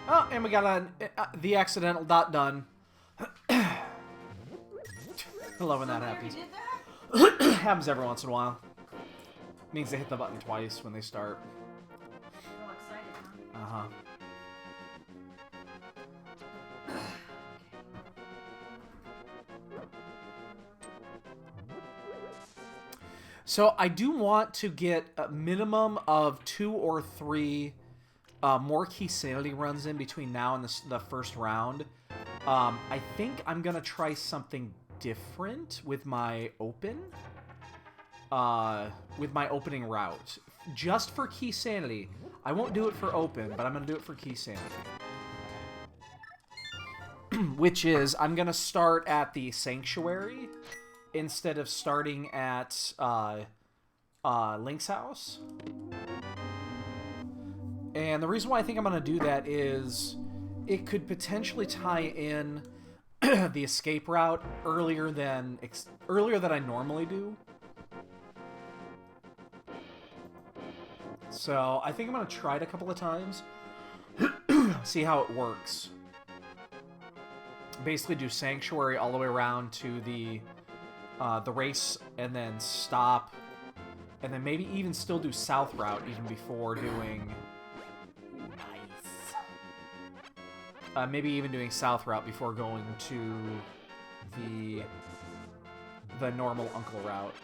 Oh, and we got the accidental dot done. I love when that happens. Did that? Happens every once in a while. Means they hit the button twice when they start. You're all excited, huh? Uh-huh. So I do want to get a minimum of 2 or 3 more key sanity runs in between now and the first round. I think I'm gonna try something different with my opening route, just for key sanity. I won't do it for open, but I'm gonna do it for key sanity. Which is, I'm gonna start at the sanctuary instead of starting at Link's house. And the reason why I think I'm going to do that is it could potentially tie in the escape route earlier than I normally do. So I think I'm going to try it a couple of times, see how it works. Basically do Sanctuary all the way around to the race, and then stop, and then maybe even still do South Route even before doing... Nice. Maybe even doing South Route before going to the normal Uncle Route.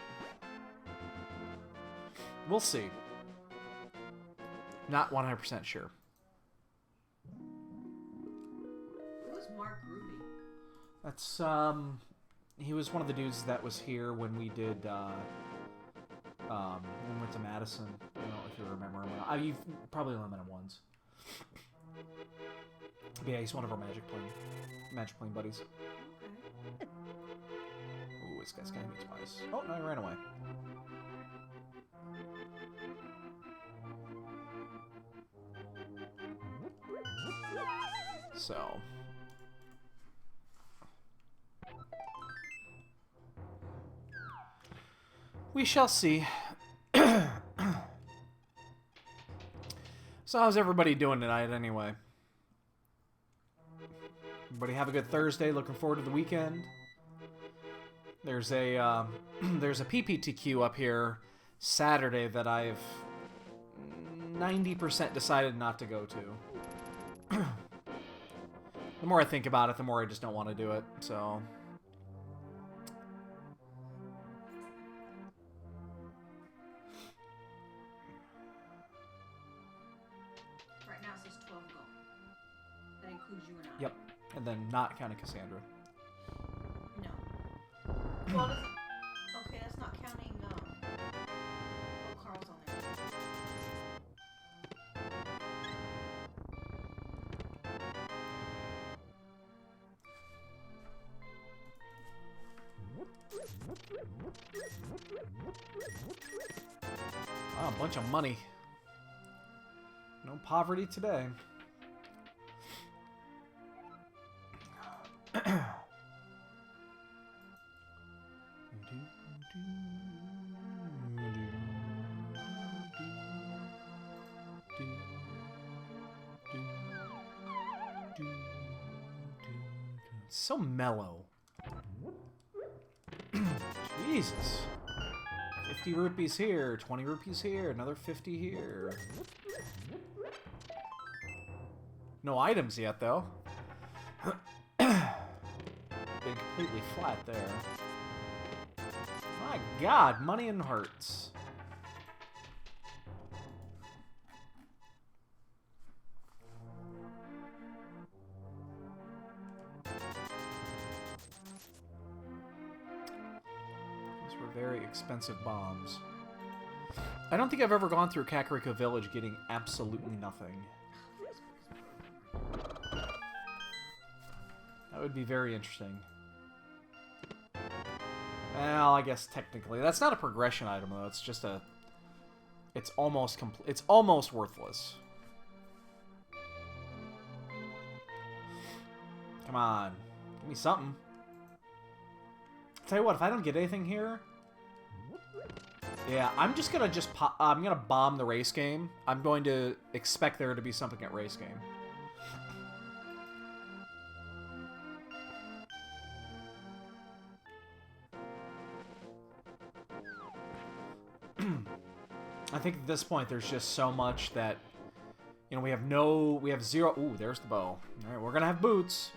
We'll see. Not 100% sure. Who's Mark Ruby? That's, he was one of the dudes that was here when we did, when we went to Madison. I don't know if you remember him. You've probably only met him once. But yeah, he's one of our Magic playing buddies. Okay. Ooh, this guy's gonna hit me twice. Oh, no, he ran away. So... we shall see. So how's everybody doing tonight anyway? Everybody have a good Thursday. Looking forward to the weekend. There's a there's a PPTQ up here Saturday that I've 90% decided not to go to. The more I think about it, the more I just don't want to do it. So... Yep, and then not counting Cassandra. No. Well, okay, that's not counting. Oh, Carl's on there. Oh, a bunch of money. No poverty today. So mellow. Jesus. 50 rupees here, 20 rupees here, another 50 here. No items yet, though. Been completely flat there. My God, money and hearts. These were very expensive bombs. I don't think I've ever gone through Kakariko Village getting absolutely nothing. That would be very interesting. Well, I guess technically that's not a progression item though. It's just a. It's almost complete. It's almost worthless. Come on, give me something. Tell you what, if I don't get anything here, yeah, I'm just gonna I'm gonna bomb the race game. I'm going to expect there to be something at race game. I think at this point there's just so much that, you know, we have zero. Ooh, there's the bow. All right, we're gonna have boots.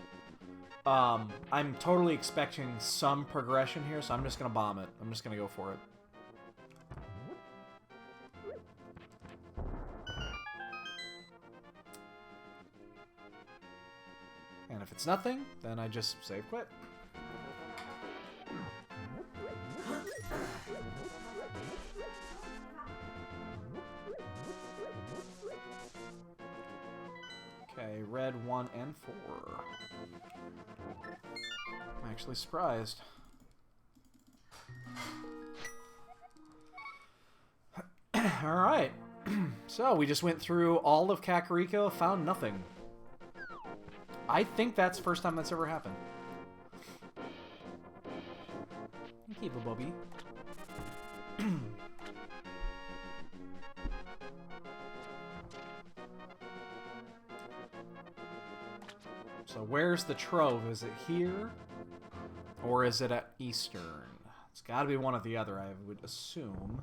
I'm totally expecting some progression here, so I'm just gonna bomb it. I'm just gonna go for it. And if it's nothing, then I just save quit. Okay, red 1 and 4. I'm actually surprised. Alright. So, we just went through all of Kakariko, found nothing. I think that's the first time that's ever happened. Keep a Bobby. So where's the trove? Is it here? Or is it at Eastern? It's gotta be one or the other, I would assume.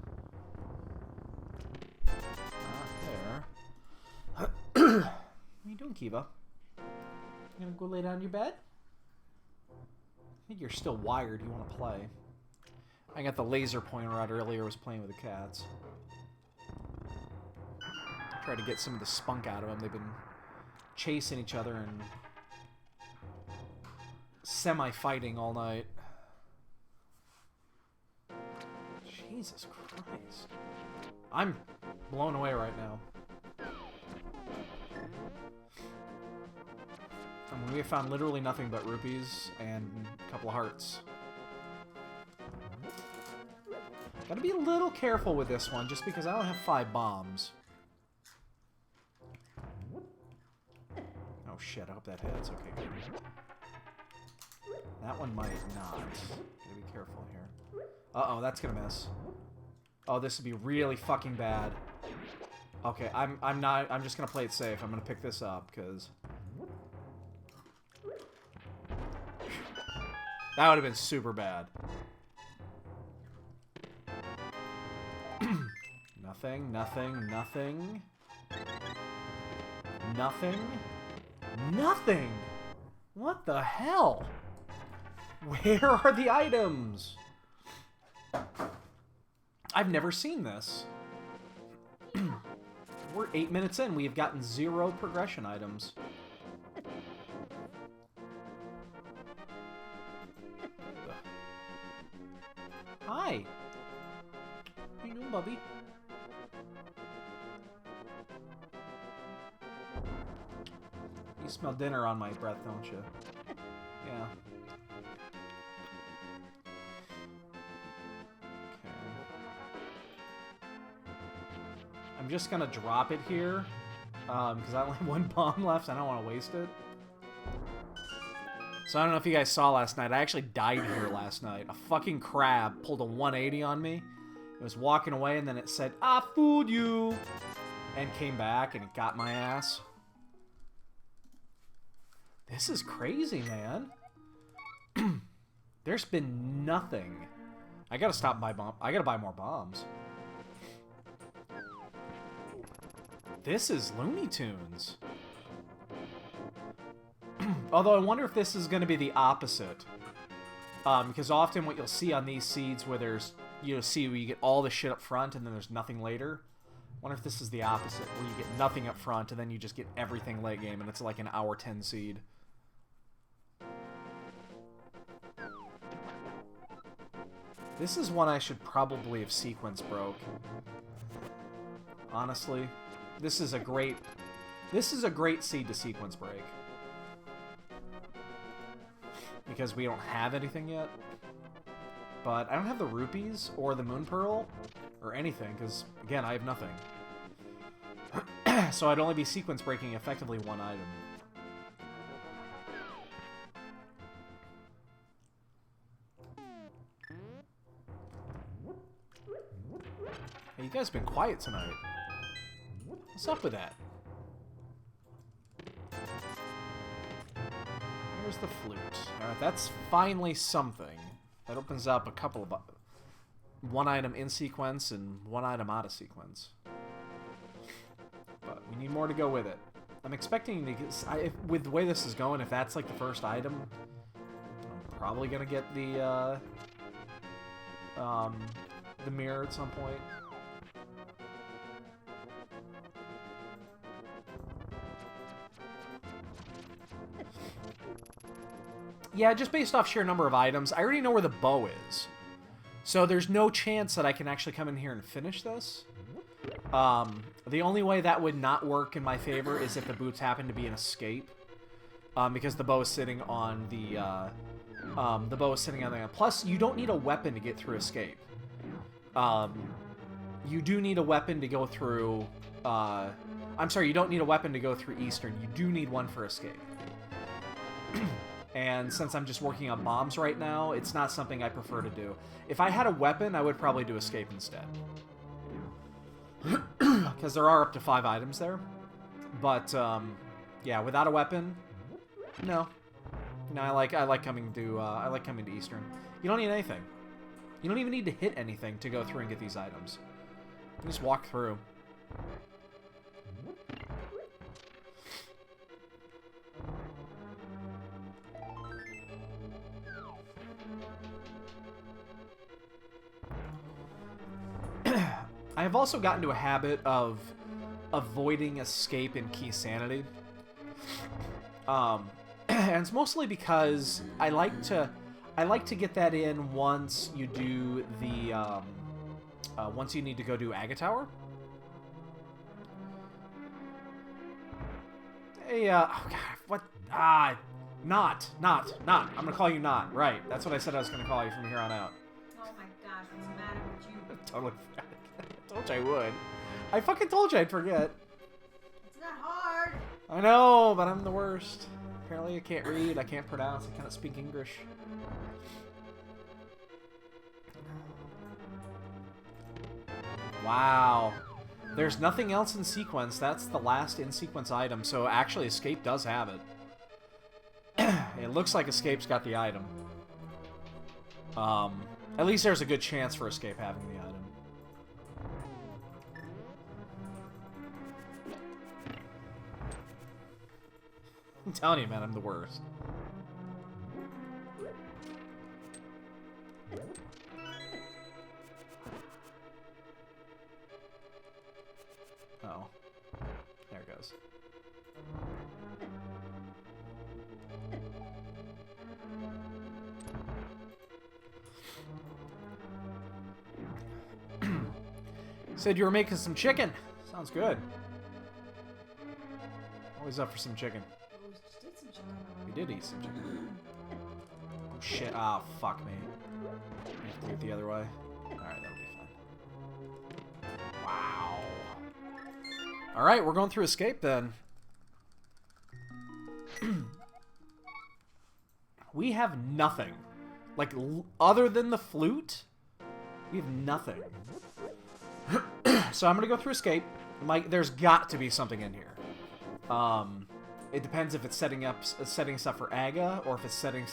Not there. What are you doing, Kiva? You gonna go lay down in your bed? I think you're still wired. You want to play. I got the laser pointer out earlier. Was playing with the cats. Tried to get some of the spunk out of them. They've been chasing each other and semi-fighting all night. Jesus Christ. I'm blown away right now. I mean, we have found literally nothing but rupees and a couple of hearts. Gotta be a little careful with this one, just because I don't have 5 bombs. Oh shit, I hope that hits. Okay, good. That one might not. Gotta be careful here. Uh-oh, that's gonna miss. Oh, this would be really fucking bad. Okay, I'm just gonna play it safe. I'm gonna pick this up, because... that would have been super bad. Nothing, nothing, nothing. Nothing. Nothing! What the hell? Where are the items? I've never seen this. We're 8 minutes in. We have gotten 0 progression items. Hi. How you doing, Bubby? You smell dinner on my breath, don't you? Yeah. Okay. I'm just gonna drop it here, because I only have 1 bomb left, and I don't want to waste it. So I don't know if you guys saw last night. I actually died here last night. A fucking crab pulled a 180 on me. It was walking away, and then it said, "I fooled you," and came back, and it got my ass. This is crazy, man. There's been nothing. I gotta stop buy bomb. I gotta buy more bombs. This is Looney Tunes. Although I wonder if this is going to be the opposite. Because often what you'll see on these seeds where there's, you'll see where you get all the shit up front and then there's nothing later. I wonder if this is the opposite, where you get nothing up front and then you just get everything late game and it's like an hour 10 seed. This is one I should probably have sequence broke. Honestly. This is a great seed to sequence break. Because we don't have anything yet. But I don't have the rupees or the moon pearl or anything, because, again, I have nothing. So I'd only be sequence breaking effectively 1 item. Hey, you guys have been quiet tonight. What's up with that? Where's the flute? Alright, that's finally something. That opens up a couple of... one item in sequence and one item out of sequence. But we need more to go with it. I'm expecting to get, with the way this is going, if that's like the first item, I'm probably gonna get the mirror at some point. Yeah, just based off sheer number of items. I already know where the bow is. So there's no chance that I can actually come in here and finish this. The only way that would not work in my favor is if the boots happen to be an escape. Because the bow is sitting on the Plus, you don't need a weapon to get through escape. You do need a weapon to go through... I'm sorry, you don't need a weapon to go through Eastern. You do need one for escape. And since I'm just working on bombs right now, it's not something I prefer to do. If I had a weapon, I would probably do escape instead. Because there are up to 5 items there. But, yeah, without a weapon, no. No, I like coming to Eastern. You don't need anything. You don't even need to hit anything to go through and get these items. You can just walk through. I have also gotten to a habit of avoiding escape in Key Sanity. And it's mostly because I like to get that in once you do the once you need to go do Aga Tower. Hey, oh god, what? Not. I'm gonna call you not. Right, that's what I said I was gonna call you from here on out. Oh my gosh, what's the matter with you? Totally. I told you I would. I fucking told you I'd forget. It's not hard. I know, but I'm the worst. Apparently I can't read, I can't pronounce, I cannot speak English. Wow. There's nothing else in sequence. That's the last in-sequence item, so actually Escape does have it. It looks like Escape's got the item. At least there's a good chance for Escape having the item. I'm telling you, man, I'm the worst. Oh. There it goes. Said you were making some chicken. Sounds good. Always up for some chicken. We did eat some chicken. Oh shit. Ah, oh, fuck me. I have to do it the other way. Alright, that'll be fine. Wow. Alright, we're going through Escape then. We have nothing. Like, other than the flute, we have nothing. So I'm gonna go through Escape. There's got to be something in here. It depends if it's setting us up for Aga, or if it's setting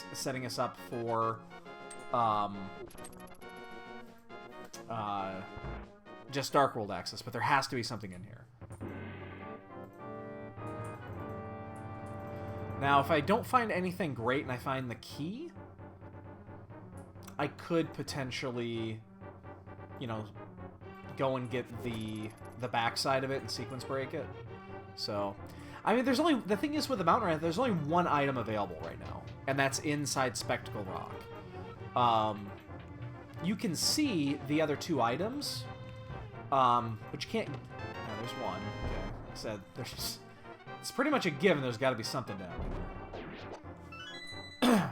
us up for just Dark World access. But there has to be something in here. Now, if I don't find anything great and I find the key, I could potentially, you know, go and get the backside of it and sequence break it. So, I mean, the thing is with the Mountain Rat, there's only one item available right now, and that's inside Spectacle Rock. You can see the other 2 items, but you can't. No, there's one. Okay, like I said, it's pretty much a given. There's got to be something down here.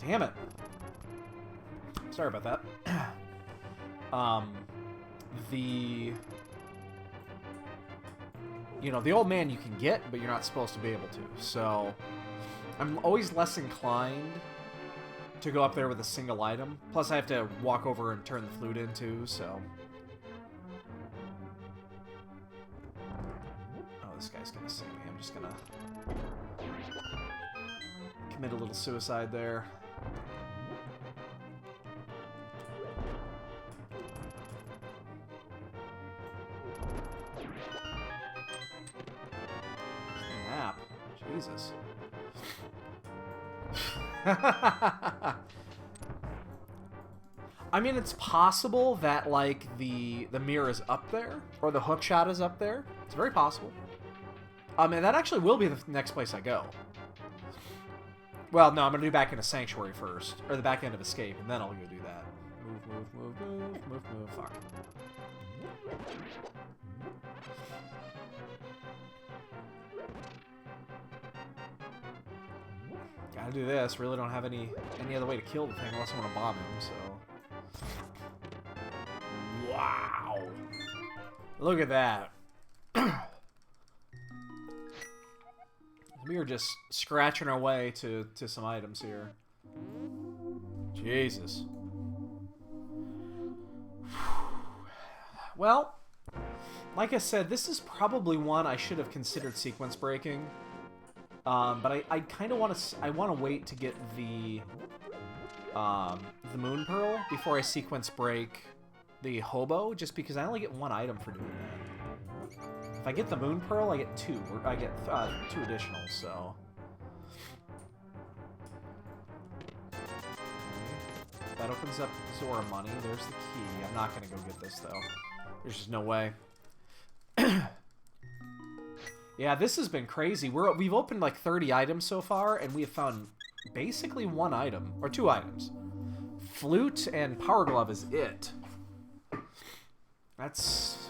Damn it. Sorry about that. You know, the old man you can get, but you're not supposed to be able to. So, I'm always less inclined to go up there with a single item. Plus, I have to walk over and turn the flute in, too, so... Oh, this guy's gonna see me. I'm just gonna... commit a little suicide there. Map. Jesus. I mean, it's possible that, like, the mirror is up there, or the hook shot is up there. It's very possible. And that actually will be the next place I go. Well, no, I'm going to do back into Sanctuary first, or the back end of Escape, and then I'll go do that. Move. Fuck. Gotta do this. Really don't have any other way to kill the thing unless I want to bomb him, so... Wow! Look at that. We are just scratching our way to some items here. Jesus. Well, like I said, this is probably one I should have considered sequence breaking. But I kind of want to. I want to wait to get the Moon Pearl before I sequence break the Hobo, just because I only get one item for doing that. If I get the Moon Pearl, I get two. Or I get 2 additional. So. That opens up Zora money. There's the key. I'm not gonna go get this though. There's just no way. Yeah, this has been crazy. We've opened like 30 items so far, and we have found basically 1 item, or 2 items. Flute and Power Glove is it. That's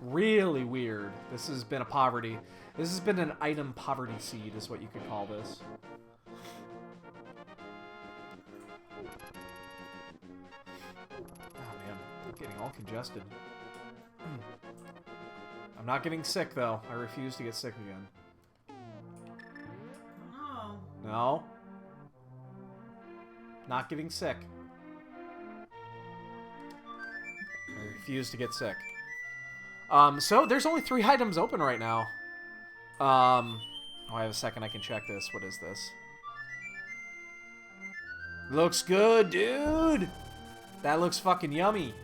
really weird. This has been a poverty. This has been an item poverty seed, is what you could call this. Oh man, I'm getting all congested. I'm not getting sick, though. I refuse to get sick again. No. No? Not getting sick. I refuse to get sick. So there's only 3 items open right now. Oh, I have a second I can check this. What is this? Looks good, dude! That looks fucking yummy.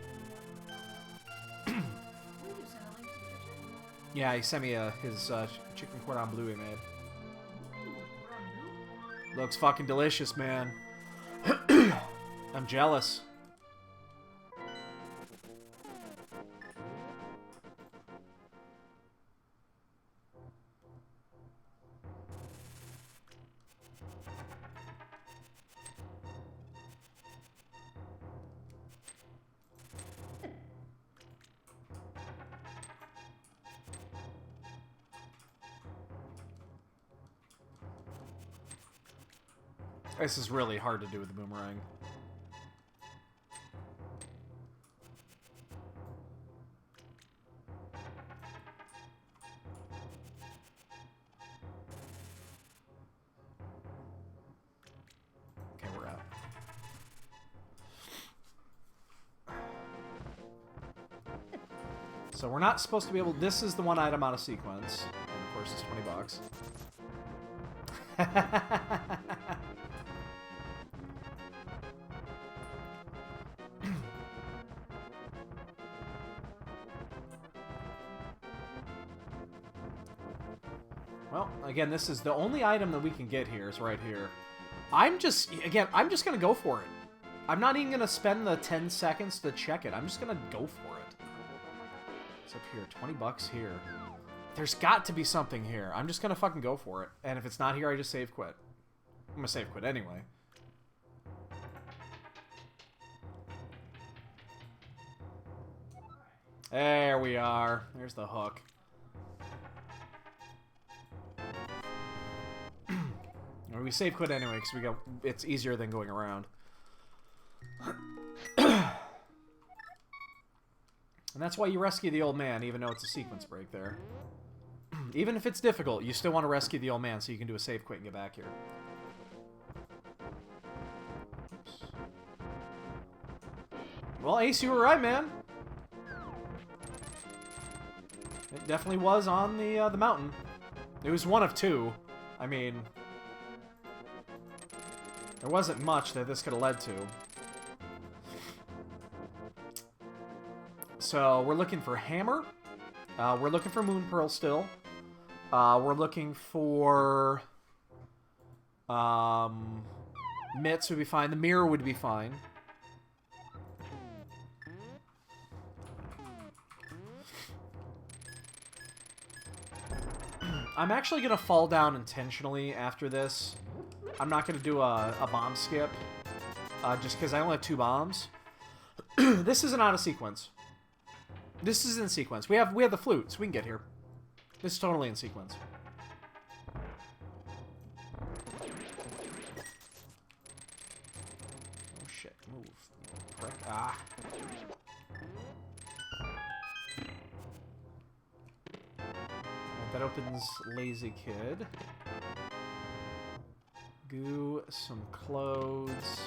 Yeah, he sent me his chicken cordon bleu he made. Looks fucking delicious, man. I'm jealous. This is really hard to do with the boomerang. Okay, we're out. So we're not supposed to be able... This is the one item out of sequence. And of course it's $20. Well, again, this is the only item that we can get here is right here. I'm just gonna go for it. I'm not even gonna spend the 10 seconds to check it. I'm just gonna go for it. It's up here, $20 here. There's got to be something here. I'm just gonna fucking go for it. And if it's not here, I just save quit. I'm gonna save quit anyway. There we are. There's the hook. Or we save quit anyway, because it's easier than going around. And that's why you rescue the old man, even though it's a sequence break there. Even if it's difficult, you still want to rescue the old man so you can do a save quit and get back here. Oops. Well, Ace, you were right, man. It definitely was on the mountain. It was one of 2. I mean... There wasn't much that this could have led to. So, we're looking for hammer, We're looking for Moon Pearl still. We're looking for... Mitts would be fine. The mirror would be fine. I'm actually going to fall down intentionally after this. I'm not going to do a bomb skip. Just because I only have 2 bombs. This isn't out of sequence. This is in sequence. We have the flute, so we can get here. This is totally in sequence. Oh shit, move. Prick. Ah. That opens Lazy Kid. Goo, some clothes.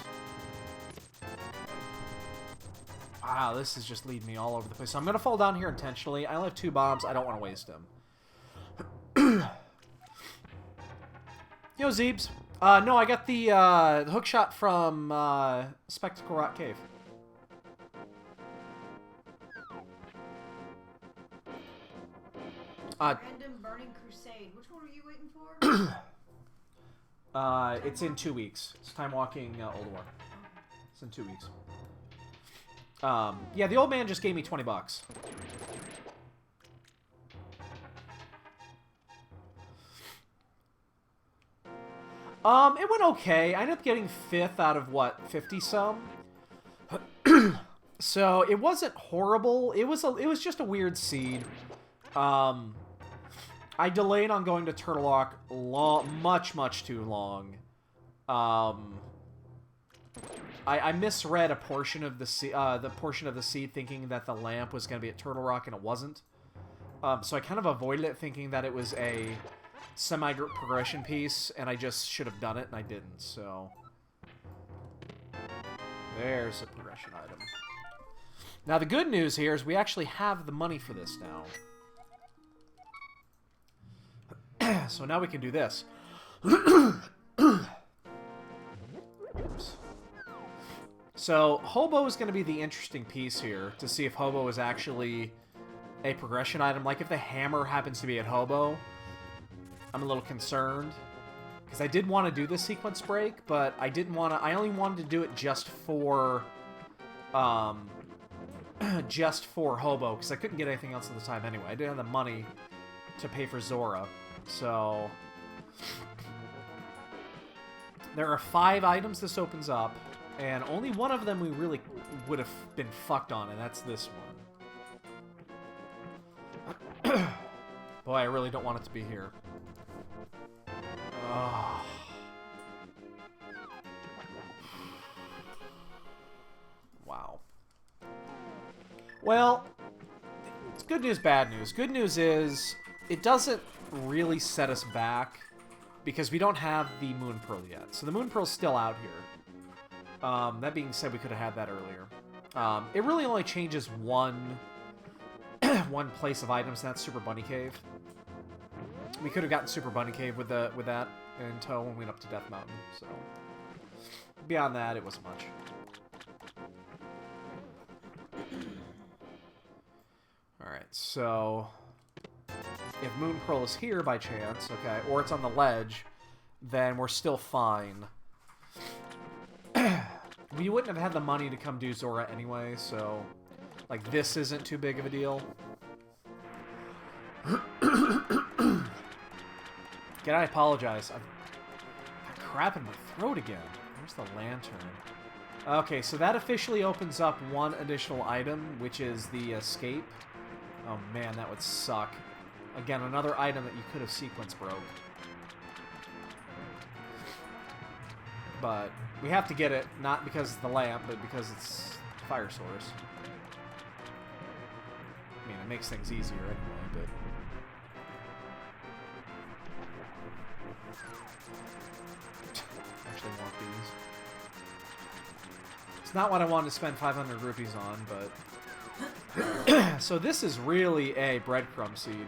Wow, this is just leading me all over the place. So I'm going to fall down here intentionally. I only have 2 bombs. I don't want to waste them. Yo, Zeebs. No, I got the hook shot from Spectacle Rock Cave. Random Burning Crusade. Which one are you waiting for? It's in 2 weeks. It's Time Walking Old War. It's in 2 weeks. Yeah, the old man just gave me 20 bucks. It went okay. I ended up getting 5th out of, what, 50-some? So, it wasn't horrible. It was just a weird seed. I delayed on going to Turtle Rock much too long. I misread a portion of the seed, thinking that the lamp was going to be at Turtle Rock, and it wasn't. So I kind of avoided it, thinking that it was a semi-progression piece, and I just should have done it, and I didn't, so... There's a progression item. Now, the good news here is we actually have the money for this now. So now we can do this. Oops. So, Hobo is going to be the interesting piece here, to see if Hobo is actually a progression item. Like, if the hammer happens to be at Hobo, I'm a little concerned. Because I did want to do this sequence break, but I didn't want to... I only wanted to do it just for... just for Hobo, because I couldn't get anything else at the time anyway. I didn't have the money to pay for Zora, so... There are 5 items this opens up, and only one of them we really would have been fucked on, and that's this one. Boy, I really don't want it to be here. Oh. Wow. Well, it's good news, bad news. Good news is, it doesn't really set us back, because we don't have the Moon Pearl yet. So the Moon Pearl's still out here. That being said, we could have had that earlier. It really only changes one place of items, and that's Super Bunny Cave. We could have gotten Super Bunny Cave with that until when we went up to Death Mountain. So beyond that, it wasn't much. Alright, so if Moon Pearl is here by chance, okay, or it's on the ledge, then we're still fine. We wouldn't have had the money to come do Zora anyway, so, like, this isn't too big of a deal. Again, I apologize. I've got crap in my throat again. Where's the lantern? Okay, so that officially opens up one additional item, which is the escape. Oh man, that would suck. Again, another item that you could have sequence broke. But we have to get it, not because it's the lamp, but because it's the fire source. I mean, it makes things easier anyway, but... Actually want these. It's not what I wanted to spend 500 rupees on, but... So this is really a breadcrumb seed.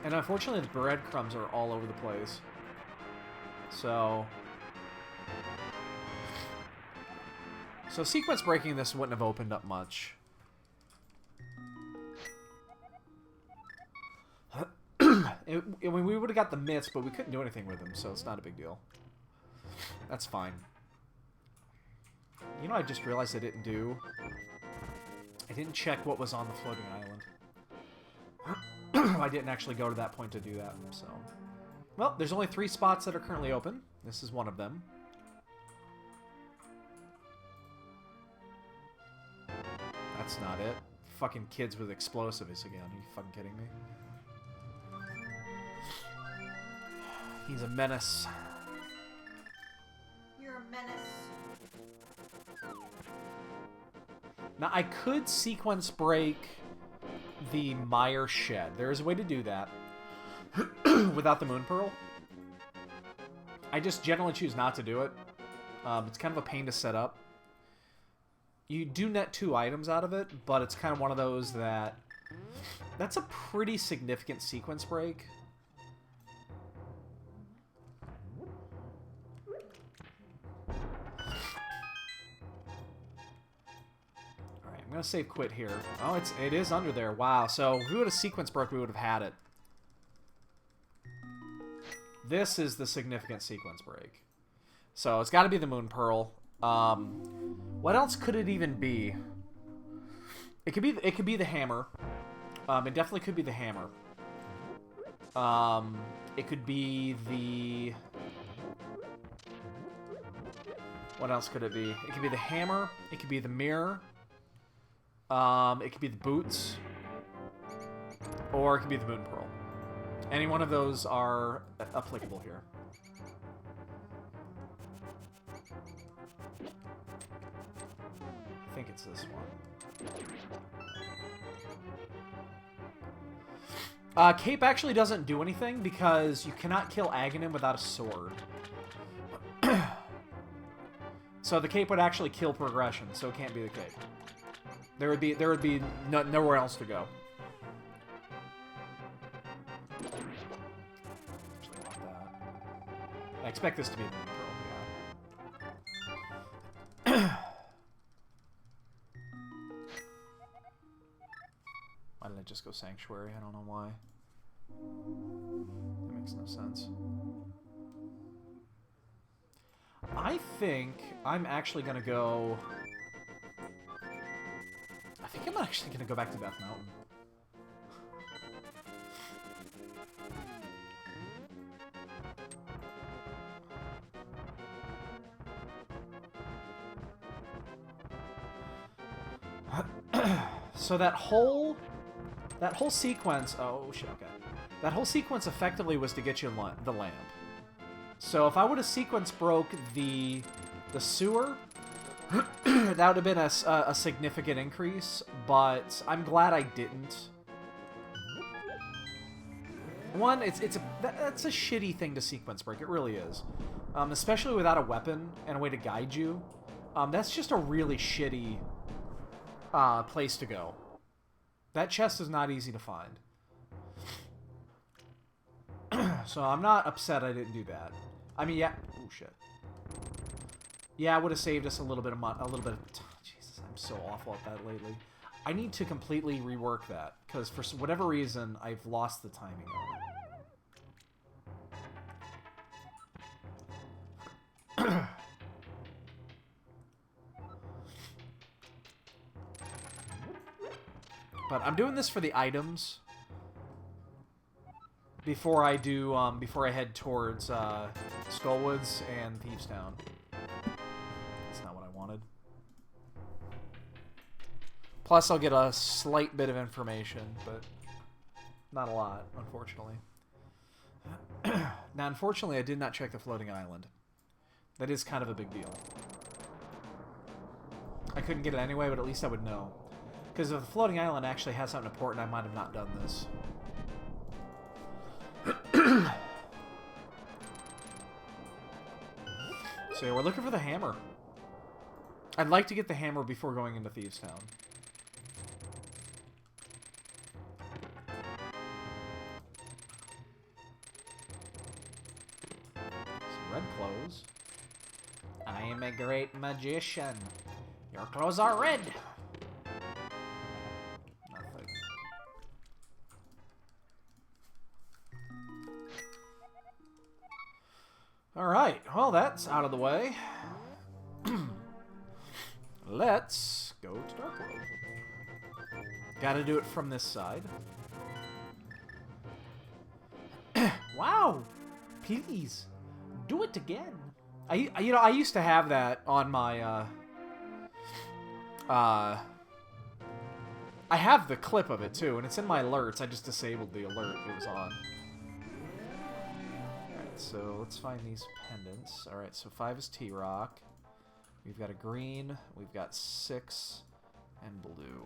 And unfortunately, the breadcrumbs are all over the place. So sequence breaking this wouldn't have opened up much. I mean, we would have got the mitts, but we couldn't do anything with them, so it's not a big deal. That's fine. You know, I just realized I didn't do... I didn't check what was on the floating island. I didn't actually go to that point to do that, so... Well, there's only 3 spots that are currently open. This is one of them. That's not it. Fucking kids with explosives again. Are you fucking kidding me? He's a menace. You're a menace. Now, I could sequence break the Mire Shed. There is a way to do that without the Moon Pearl. I just generally choose not to do it. It's kind of a pain to set up. You do net 2 items out of it, but it's kind of one of those that... That's a pretty significant sequence break. Alright, I'm going to save quit here. Oh, it is under there. Wow, so if we would have sequence broke, we would have had it. This is the significant sequence break. So it's got to be the Moon Pearl. What else could it even be? It could be the hammer. It definitely could be the hammer. It could be the... What else could it be? It could be the hammer. It could be the mirror. It could be the boots. Or it could be the Moon Pearl. Any one of those are applicable here. I think it's this one. Cape actually doesn't do anything because you cannot kill Aghanim without a sword. So the cape would actually kill progression, so it can't be the cape. There would be nowhere else to go. I expect this to be the Moon Pearl, yeah. Why didn't I just go Sanctuary? I don't know why. That makes no sense. I think I'm actually gonna go... I think I'm actually gonna go back to Death Mountain. So that whole sequence... Oh, shit, okay. That whole sequence effectively was to get you the lamp. So if I would have sequence broke the sewer, that would have been a significant increase, but I'm glad I didn't. One, that's a shitty thing to sequence break. It really is. Especially without a weapon and a way to guide you. That's just a really shitty place to go. That chest is not easy to find. So I'm not upset I didn't do that. I mean, yeah. Oh shit. Yeah, it would have saved us a little bit of Jesus, I'm so awful at that lately. I need to completely rework that because for whatever reason I've lost the timing on it. But I'm doing this for the items before I do before I head towards Skullwoods and Thieves Town. That's not what I wanted. Plus, I'll get a slight bit of information, but not a lot, unfortunately. Now, unfortunately, I did not check the floating island. That is kind of a big deal. I couldn't get it anyway, but at least I would know. Because if the floating island actually has something important, I might have not done this. So yeah, we're looking for the hammer. I'd like to get the hammer before going into Thieves Town. Some red clothes. I am a great magician. Your clothes are red. Nothing. Alright, well, that's out of the way. Let's go to Dark World. Gotta do it from this side. Wow! Please, do it again. I used to have that on my, I have the clip of it, too, and it's in my alerts. I just disabled the alert it was on. Alright, so let's find these pendants. Alright, so 5 is T-Rock. We've got a green, we've got 6, and blue.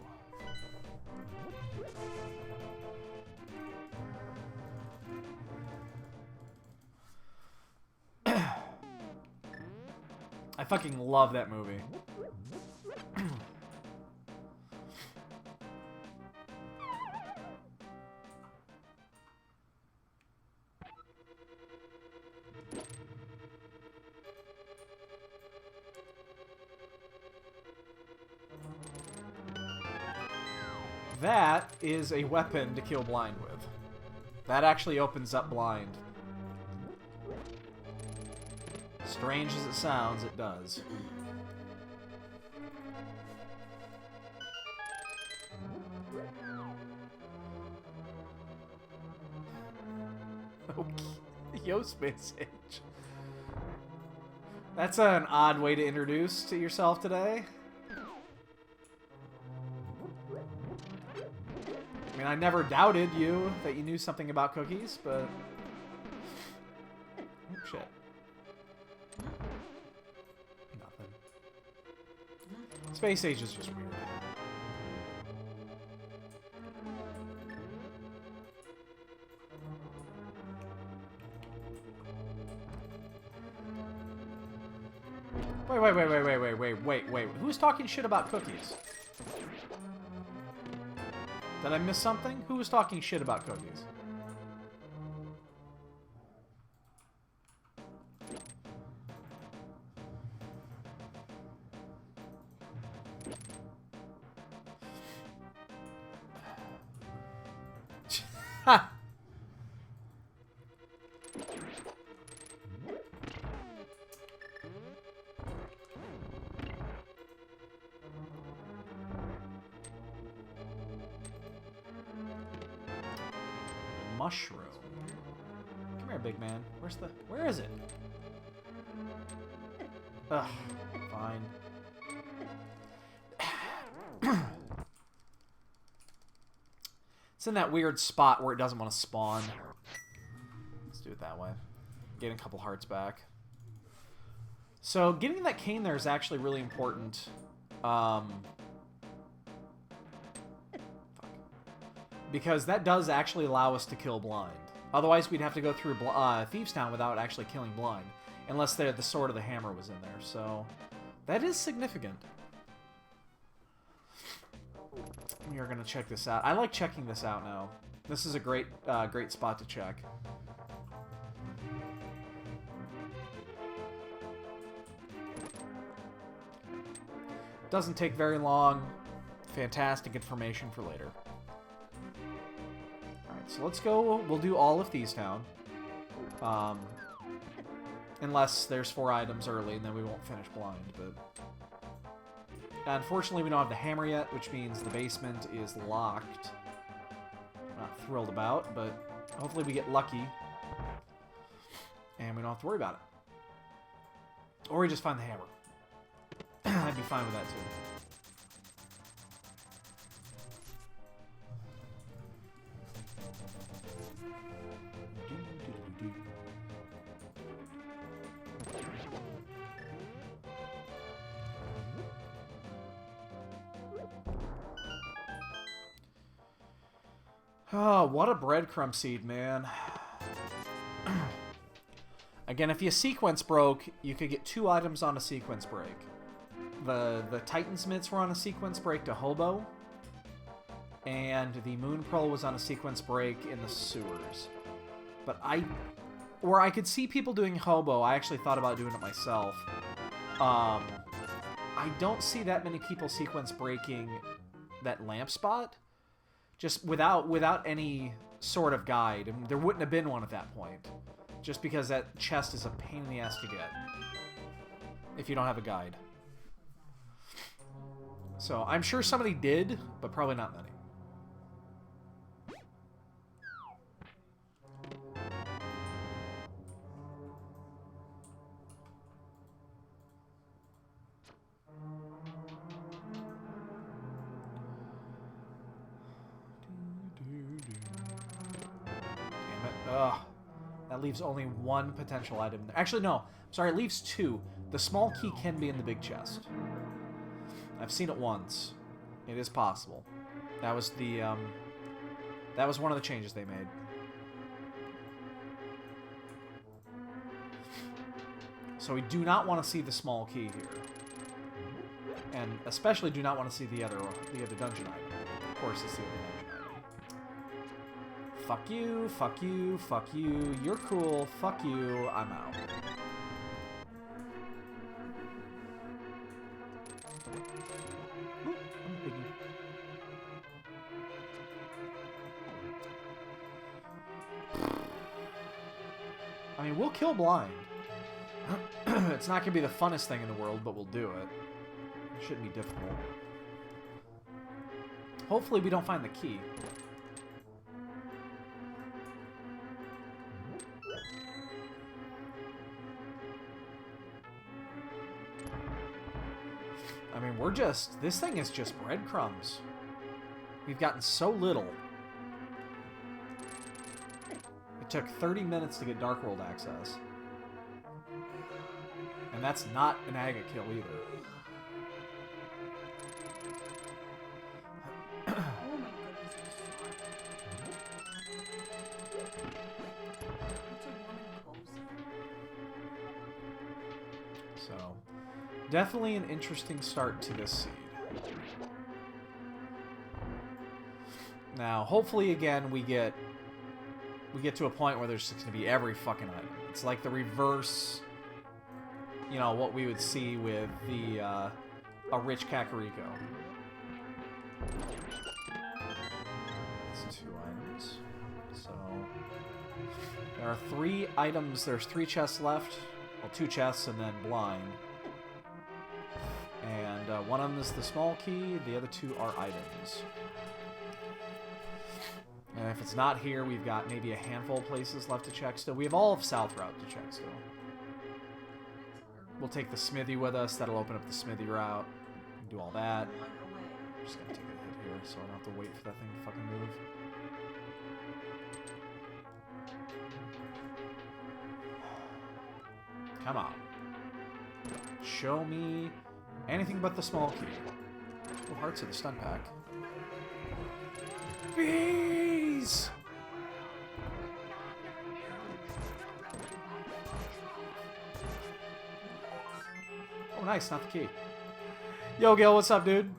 I fucking love that movie. That is a weapon to kill blind with. That actually opens up blind. Strange as it sounds, it does. Okay. Yo, Space Age. That's an odd way to introduce to yourself today. I mean, I never doubted you that you knew something about cookies, but... Oh, shit. Nothing. Space Age is just weird. Wait. Who's talking shit about cookies? Did I miss something? Who was talking shit about cookies? Ha! Mushroom. Come here, big man. Where is it? Ugh, fine. It's in that weird spot where it doesn't want to spawn. Let's do it that way. Getting a couple hearts back. So, getting that cane there is actually really important. Because that does actually allow us to kill blind. Otherwise, we'd have to go through Thieves Town without actually killing blind. Unless the sword or the hammer was in there. So, that is significant. We are going to check this out. I like checking this out now. This is a great spot to check. Doesn't take very long. Fantastic information for later. Alright, so let's go. We'll do all of Thieves Town. Unless there's 4 items early, and then we won't finish blind, but... Unfortunately, we don't have the hammer yet, which means the basement is locked. Not thrilled about, but hopefully we get lucky. And we don't have to worry about it. Or we just find the hammer. I'd be fine with that, too. Oh, what a breadcrumb seed, man. Again, if your sequence broke, you could get 2 items on a sequence break. The Titan's Mitts were on a sequence break to Hobo, and the Moon Pearl was on a sequence break in the sewers. But I could see people doing Hobo. I actually thought about doing it myself. I don't see that many people sequence breaking that lamp spot. Just without any sort of guide. And there wouldn't have been one at that point. Just because that chest is a pain in the ass to get. If you don't have a guide. So, I'm sure somebody did, but probably not many. Damn it. Ugh. That leaves only one potential item there. Actually, no. Sorry, it leaves two. The small key can be in the big chest. I've seen it once. It is possible. That was the, that was one of the changes they made. So we do not want to see the small key here. And especially do not want to see the other dungeon item. Of course, it's the other dungeon item. Fuck you, fuck you, fuck you. You're cool. Fuck you. I'm out. Ooh, I'm a piggy. I mean, we'll kill blind. It's not going to be the funnest thing in the world, but we'll do it. It shouldn't be difficult. Hopefully we don't find the key. I mean, we're just... This thing is just breadcrumbs. We've gotten so little. It took 30 minutes to get Dark World access. And that's not an Aga kill either. So, definitely an interesting start to this seed. Now, hopefully, again, we get to a point where there's just going to be every fucking item. It's like the reverse, you know, what we would see with the a rich Kakariko. That's 2 items. So there are 3 items. There's 3 chests left. Well, 2 chests and then blind. And one of them is the small key. The other 2 are items. And if it's not here, we've got maybe a handful of places left to check still. We have all of South Route to check still. We'll take the smithy with us. That'll open up the smithy route. We can do all that. I'm just gonna take a hit here so I don't have to wait for that thing to fucking move. Come on. Show me anything but the small key. Oh, hearts of the stun pack. Bees! Oh, nice, not the key. Yo, Gil, what's up, dude?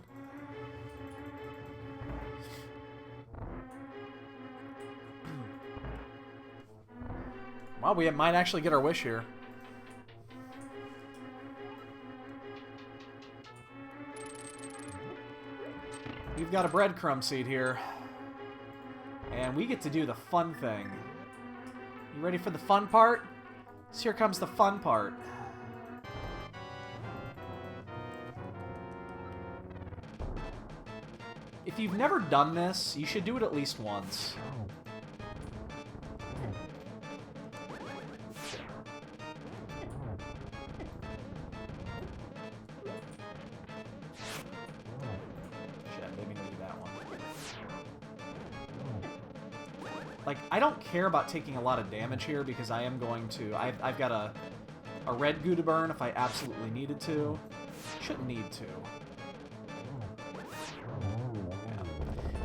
Wow, we might actually get our wish here. We've got a breadcrumb seed here. And we get to do the fun thing. You ready for the fun part? So here comes the fun part. If you've never done this, you should do it at least once. Like, I don't care about taking a lot of damage here because I am going to... I've got a red goo to burn if I absolutely needed to. Shouldn't need to.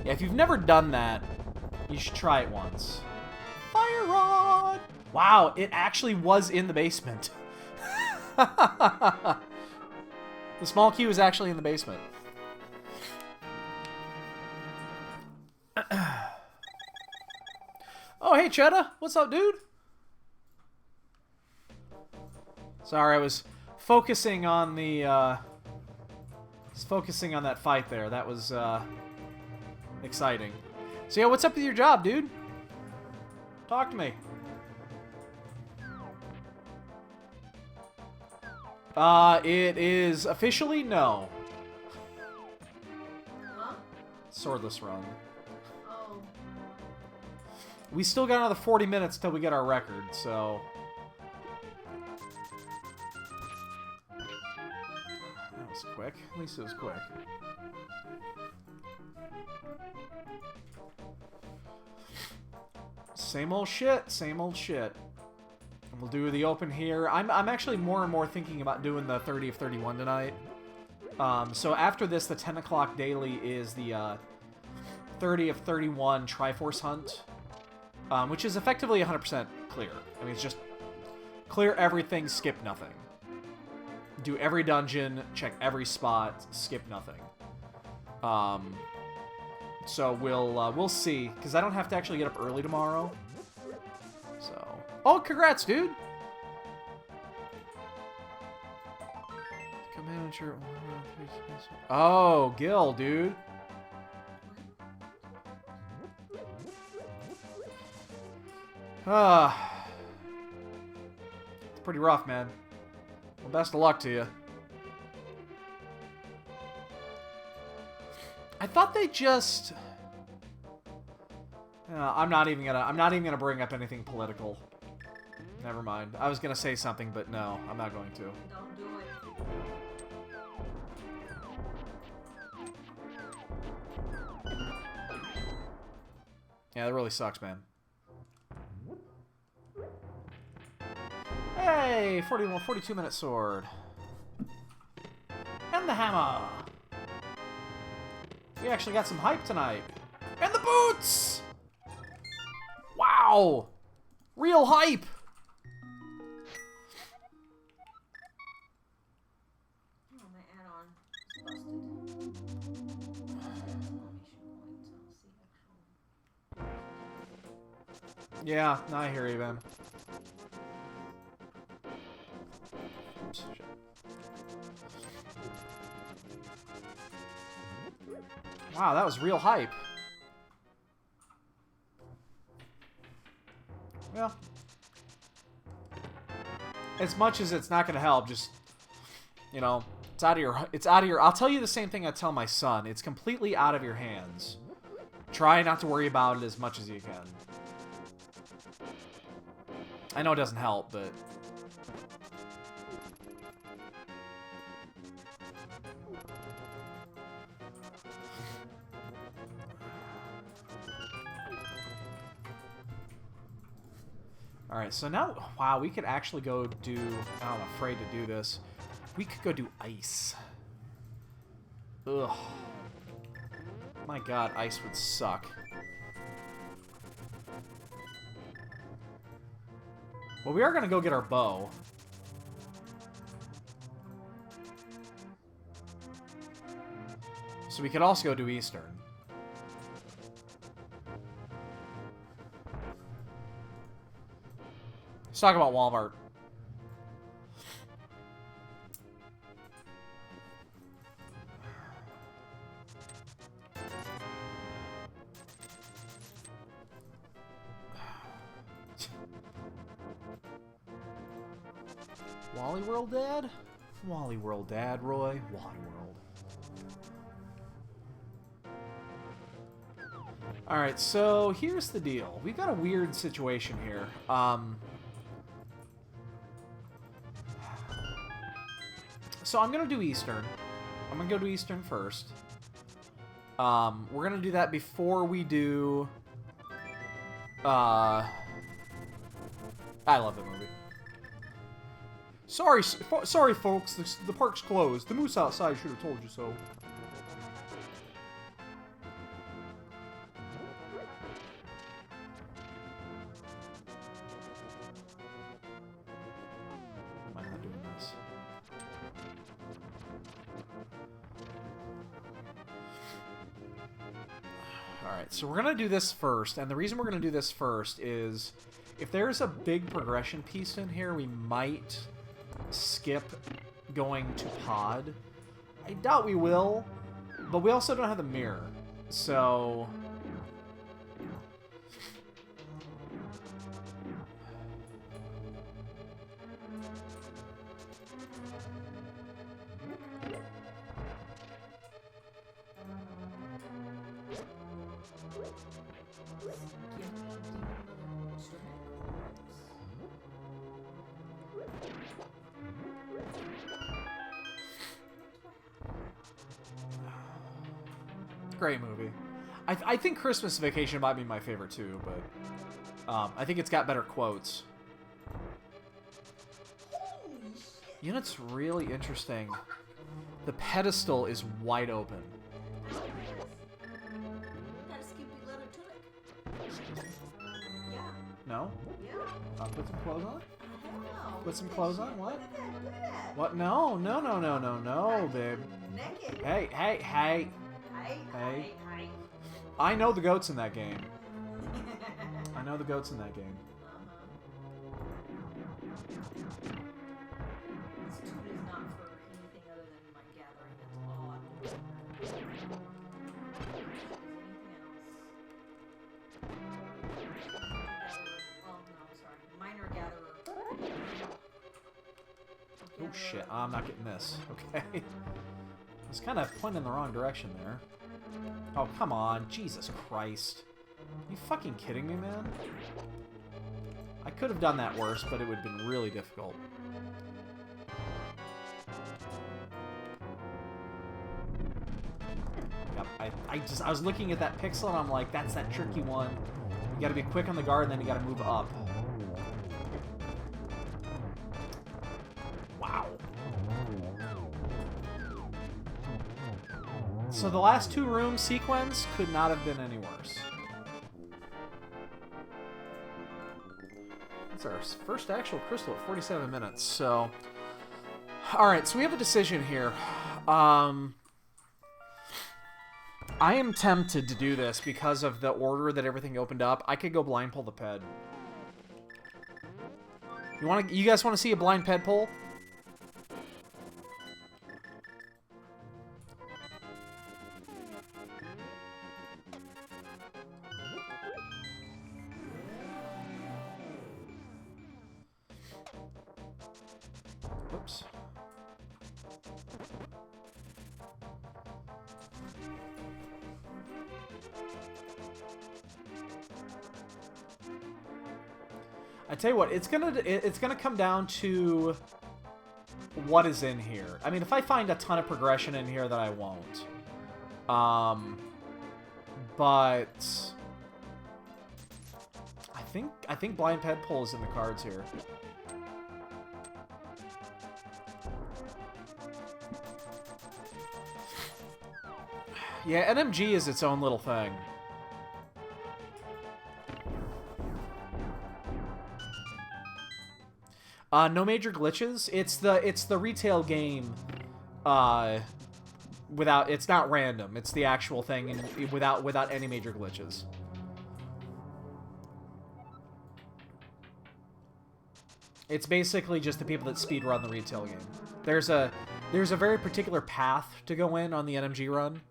Yeah, if you've never done that, you should try it once. Fire Rod! Wow, it actually was in the basement. The small key was actually in the basement. Oh, hey, Cheddar. What's up, dude? Sorry, I was focusing on the, focusing on that fight there. That was, exciting. So, yeah, what's up with your job, dude? Talk to me. It is officially no. Huh? Swordless run. Oh. We still got another 40 minutes till we get our record, so... That was quick. At least it was quick. Same old shit, same old shit. We'll do the open here. I'm actually more and more thinking about doing the 30 of 31 tonight. So after this, the 10 o'clock daily is the 30 of 31 Triforce Hunt, which is effectively 100% clear. I mean, it's just clear everything, skip nothing. Do every dungeon, check every spot, skip nothing. So we'll see, because I don't have to actually get up early tomorrow. So, oh, congrats, dude! Manager. Oh, Gil, dude. It's pretty rough, man. Well, best of luck to you. I thought they just... I'm not even gonna bring up anything political. Never mind. I was gonna say something, but no, I'm not going to. Don't do it. Yeah, that really sucks, man. Hey, 42-minute sword. And the hammer. We actually got some hype tonight. And the boots! Wow! Real hype! Oh, my add-on is busted. Yeah, no, I hear you, man. Oops, shit. Wow, that was real hype. Well, as much as it's not going to help, just, you know, it's out of your, I'll tell you the same thing I tell my son. It's completely out of your hands. Try not to worry about it as much as you can. I know it doesn't help, but... Alright, so now... Wow, we could actually go do... I'm afraid to do this. We could go do ice. Ugh. My god, ice would suck. Well, we are going to go get our bow. So we could also go to Eastern. Let's talk about Walmart. Wally World Dad? Wally World Dad, Roy. Wally World. Alright, so here's the deal. We've got a weird situation here. So I'm going to do Eastern. I'm going to go to Eastern first. We're going to do that before we do... I love the movie. Sorry, folks. The park's closed. The moose outside should have told you so. Why am I not doing this? Alright, so we're going to do this first. And the reason we're going to do this first is... If there's a big progression piece in here, we might... skip going to pod. I doubt we will, but we also don't have the mirror, so... Great movie. I think Christmas Vacation might be my favorite too, but I think it's got better quotes. Holy shit. You know what's really interesting? The pedestal is wide open. Got a skimpy leather tunic. Yeah. No? Yeah. Put some clothes on? Hell. Put some clothes on? What? Look at that. Look at that. What? No, no, no, no, no, no, babe. Naked. Hey, hey, hey. Hey. Hey. Hey. I know the goats in that game. I know the goats in that game. This tune is not for anything other than my gathering. That's all I'm doing. Anything else? Well, no, sorry. Minor gatherer. Oh shit, I'm not getting this. Okay. I was kind of pointing in the wrong direction there. Oh, come on. Jesus Christ. Are you fucking kidding me, man? I could have done that worse, but it would have been really difficult. Yep, I was looking at that pixel and I'm like, that's that tricky one. You gotta be quick on the guard and then you gotta move up. Wow. So the last two room sequence could not have been any worse. That's our first actual crystal at 47 minutes, so... Alright, so we have a decision here. I am tempted to do this because of the order that everything opened up. I could go blind pull the ped. You guys want to see a blind ped pull? Oops. I tell you what, it's gonna come down to what is in here. I mean, if I find a ton of progression in here, then I won't. But I think blind ped pull is in the cards here. Yeah, NMG is its own little thing. No major glitches. It's the retail game. It's not random. It's the actual thing, and without any major glitches. It's basically just the people that speedrun the retail game. There's a very particular path to go in on the NMG run.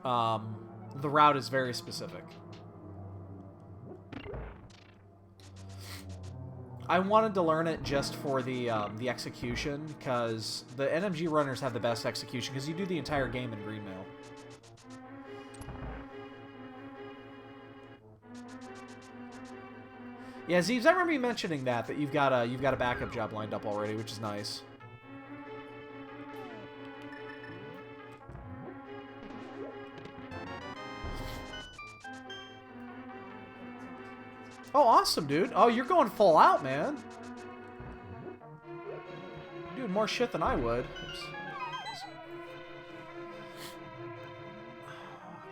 The route is very specific. I wanted to learn it just for the execution, because the NMG runners have the best execution, because you do the entire game in greenmail. Yeah, Zeebs, I remember you mentioning that you've got a backup job lined up already, which is nice. Oh, awesome, dude. Oh, you're going full out, man. You're doing more shit than I would. Oops.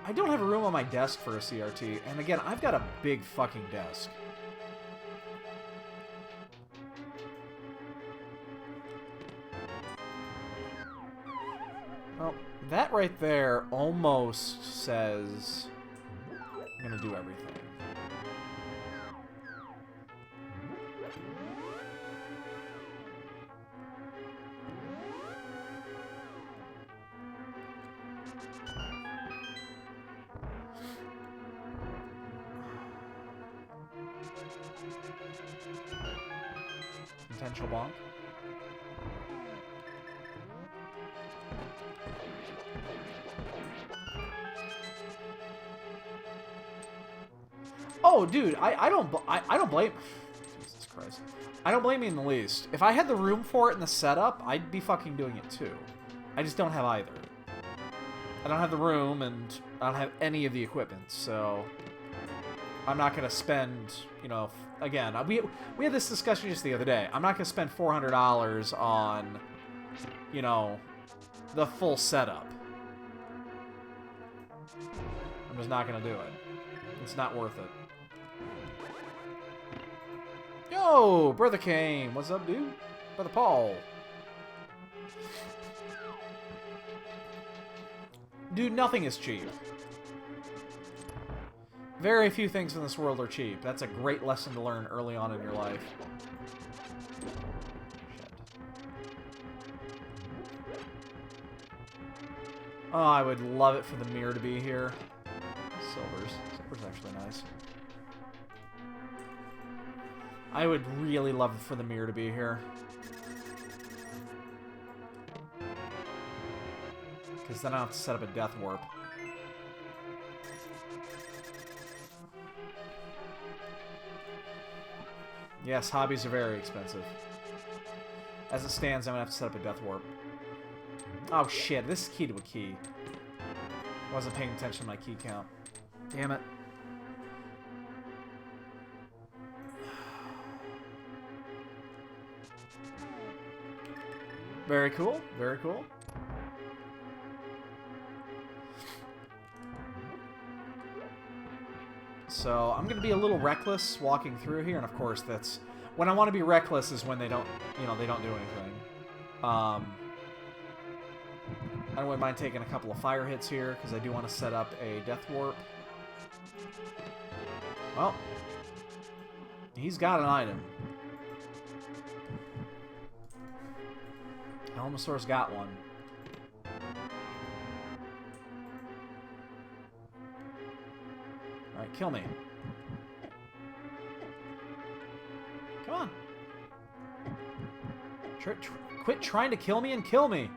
I don't have a room on my desk for a CRT, and again, I've got a big fucking desk. Well, that right there almost says I'm gonna do everything. Intentional bonk. Oh, dude, I don't blame. Jesus Christ, I don't blame you in the least. If I had the room for it in the setup, I'd be fucking doing it too. I just don't have either. I don't have the room, and I don't have any of the equipment, so I'm not going to spend, you know, again, we had this discussion just the other day. I'm not going to spend $400 on, you know, the full setup. I'm just not going to do it. It's not worth it. Yo, Brother Kane. What's up, dude? Brother Paul. Dude, nothing is cheap. Very few things in this world are cheap. That's a great lesson to learn early on in your life. Oh, I would love it for the mirror to be here. Silver's actually nice. I would really love for the mirror to be here. Because then I'll have to set up a death warp. Yes, hobbies are very expensive. As it stands, I'm going to have to set up a death warp. Oh shit, this is key to a key. I wasn't paying attention to my key count. Damn it. Very cool, very cool. So I'm gonna be a little reckless walking through here, and of course that's when I want to be reckless is when they don't, you know, they don't do anything. I wouldn't mind taking a couple of fire hits here because I do want to set up a death warp. Well, he's got an item. Helmosaur's got one. Alright, kill me. Come on. Quit trying to kill me and kill me.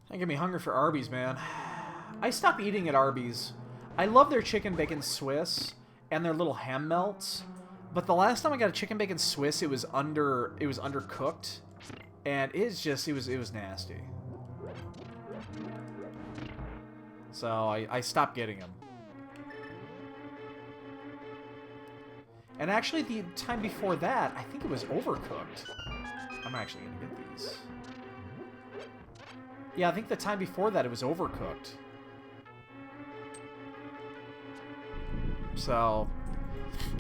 Don't get me hungry for Arby's, man. I stopped eating at Arby's. I love their chicken bacon Swiss and their little ham melts, but the last time I got a chicken bacon Swiss, it was undercooked, and it was nasty. So I stopped getting them. And actually, the time before that, I think it was overcooked. I'm actually gonna get these. Yeah, I think the time before that it was overcooked. So,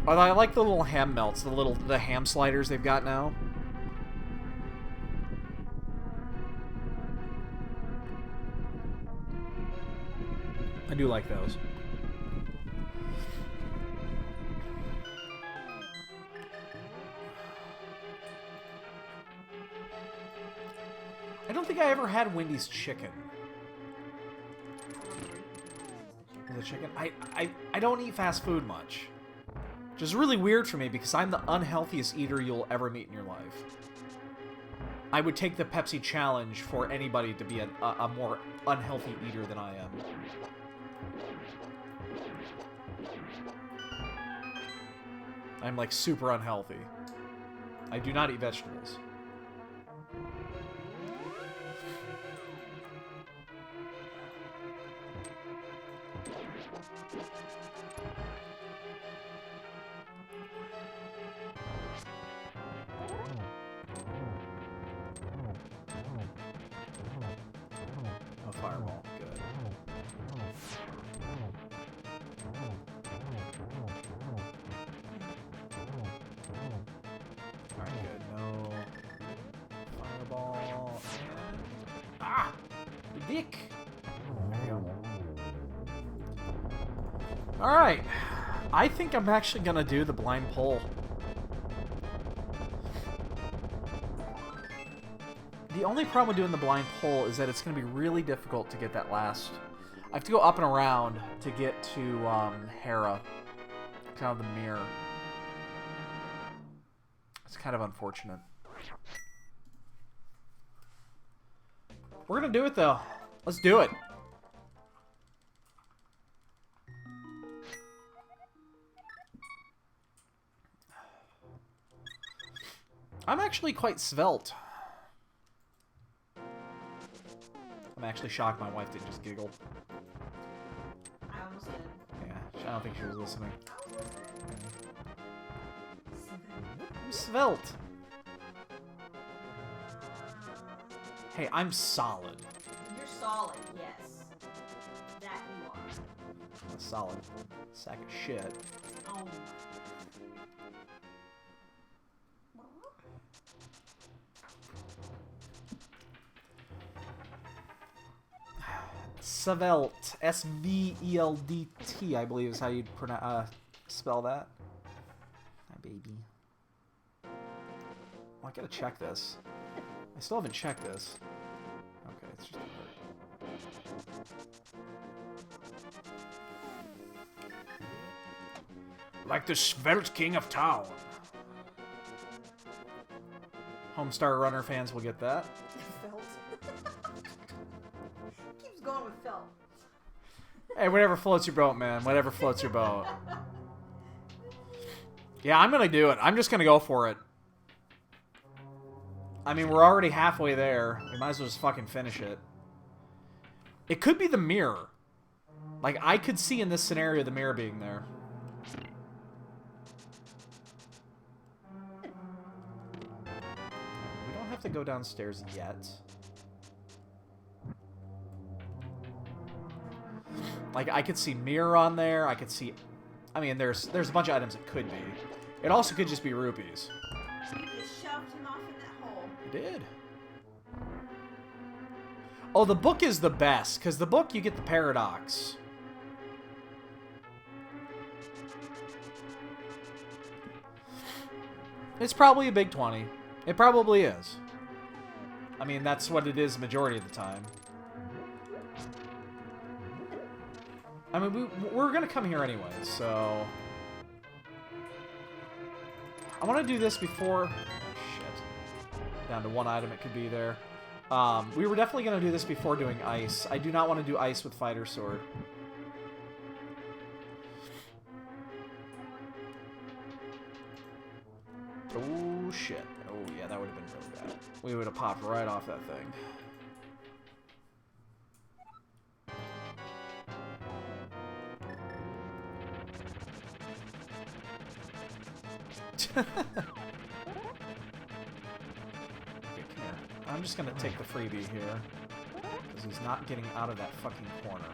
I like the little ham melts, the ham sliders they've got now. I do like those. I don't think I ever had Wendy's chicken. The chicken? I don't eat fast food much. Which is really weird for me because I'm the unhealthiest eater you'll ever meet in your life. I would take the Pepsi challenge for anybody to be a more unhealthy eater than I am. I'm like super unhealthy. I do not eat vegetables. Oh, fireball. Good. Alright, good. No fireball. Ah! The dick! There you go. Alright. I think I'm actually gonna do the blind pull. The only problem with doing the blind pull is that it's going to be really difficult to get that last. I have to go up and around to get to Hera, kind of the mirror. It's kind of unfortunate. We're gonna do it though. Let's do it. I'm actually quite svelte. I'm actually shocked my wife didn't just giggle. I almost did. Yeah, I don't think she was listening. I'm svelte. Hey, I'm solid. You're solid, yes. That you are. I'm a solid sack of shit. Oh. Svelte. S-V-E-L-D-T, I believe is how you'd spell that. My baby. Well, I gotta check this. I still haven't checked this. Okay, it's just a heart. Like the Svelte King of Town. Homestar Runner fans will get that. Felt. Keeps going with felt. Hey, whatever floats your boat, man. Whatever floats your boat. Yeah, I'm gonna do it. I'm just gonna go for it. I mean, we're already halfway there. We might as well just fucking finish it. It could be the mirror. Like, I could see in this scenario the mirror being there. We don't have to go downstairs yet. Like, I could see mirror on there. I could see... I mean, there's a bunch of items it could be. It also could just be rupees. You shoved him off in that hole. I did. Oh, the book is the best, because the book, you get the paradox. It's probably a big 20. It probably is. I mean, that's what it is majority of the time. I mean, we're going to come here anyway, so... I want to do this before... Shit. Down to one item it could be there. We were definitely going to do this before doing ice. I do not want to do ice with fighter sword. Oh, shit. Oh, yeah, that would have been really bad. We would have popped right off that thing. Okay, come here. I'm just gonna take the freebie here. Because he's not getting out of that fucking corner.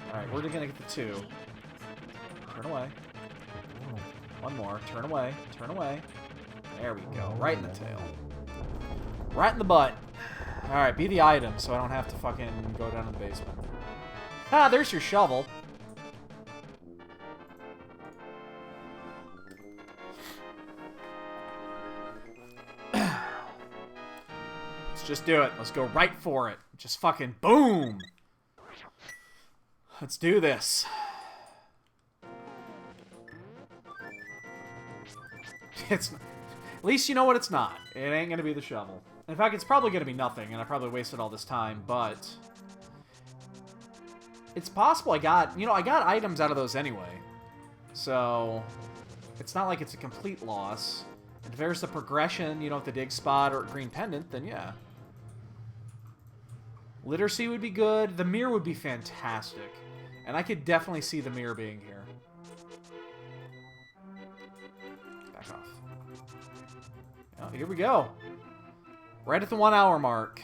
Alright, we're gonna get the 2. Turn away. One more. Turn away. Turn away. There we go. Right in the tail. Right in the butt. Alright, be the item so I don't have to fucking go down to the basement. Ah, there's your shovel. Just do it. Let's go right for it. Just fucking boom. Let's do this. It's at least you know what it's not. It ain't gonna be the shovel. In fact, it's probably gonna be nothing, and I probably wasted all this time, but it's possible I got items out of those anyway. So it's not like it's a complete loss. If there's the progression, you know, with the dig spot or green pendant, then yeah. Literacy would be good. The mirror would be fantastic. And I could definitely see the mirror being here. Back off. Oh, here we go. Right at the 1 hour mark.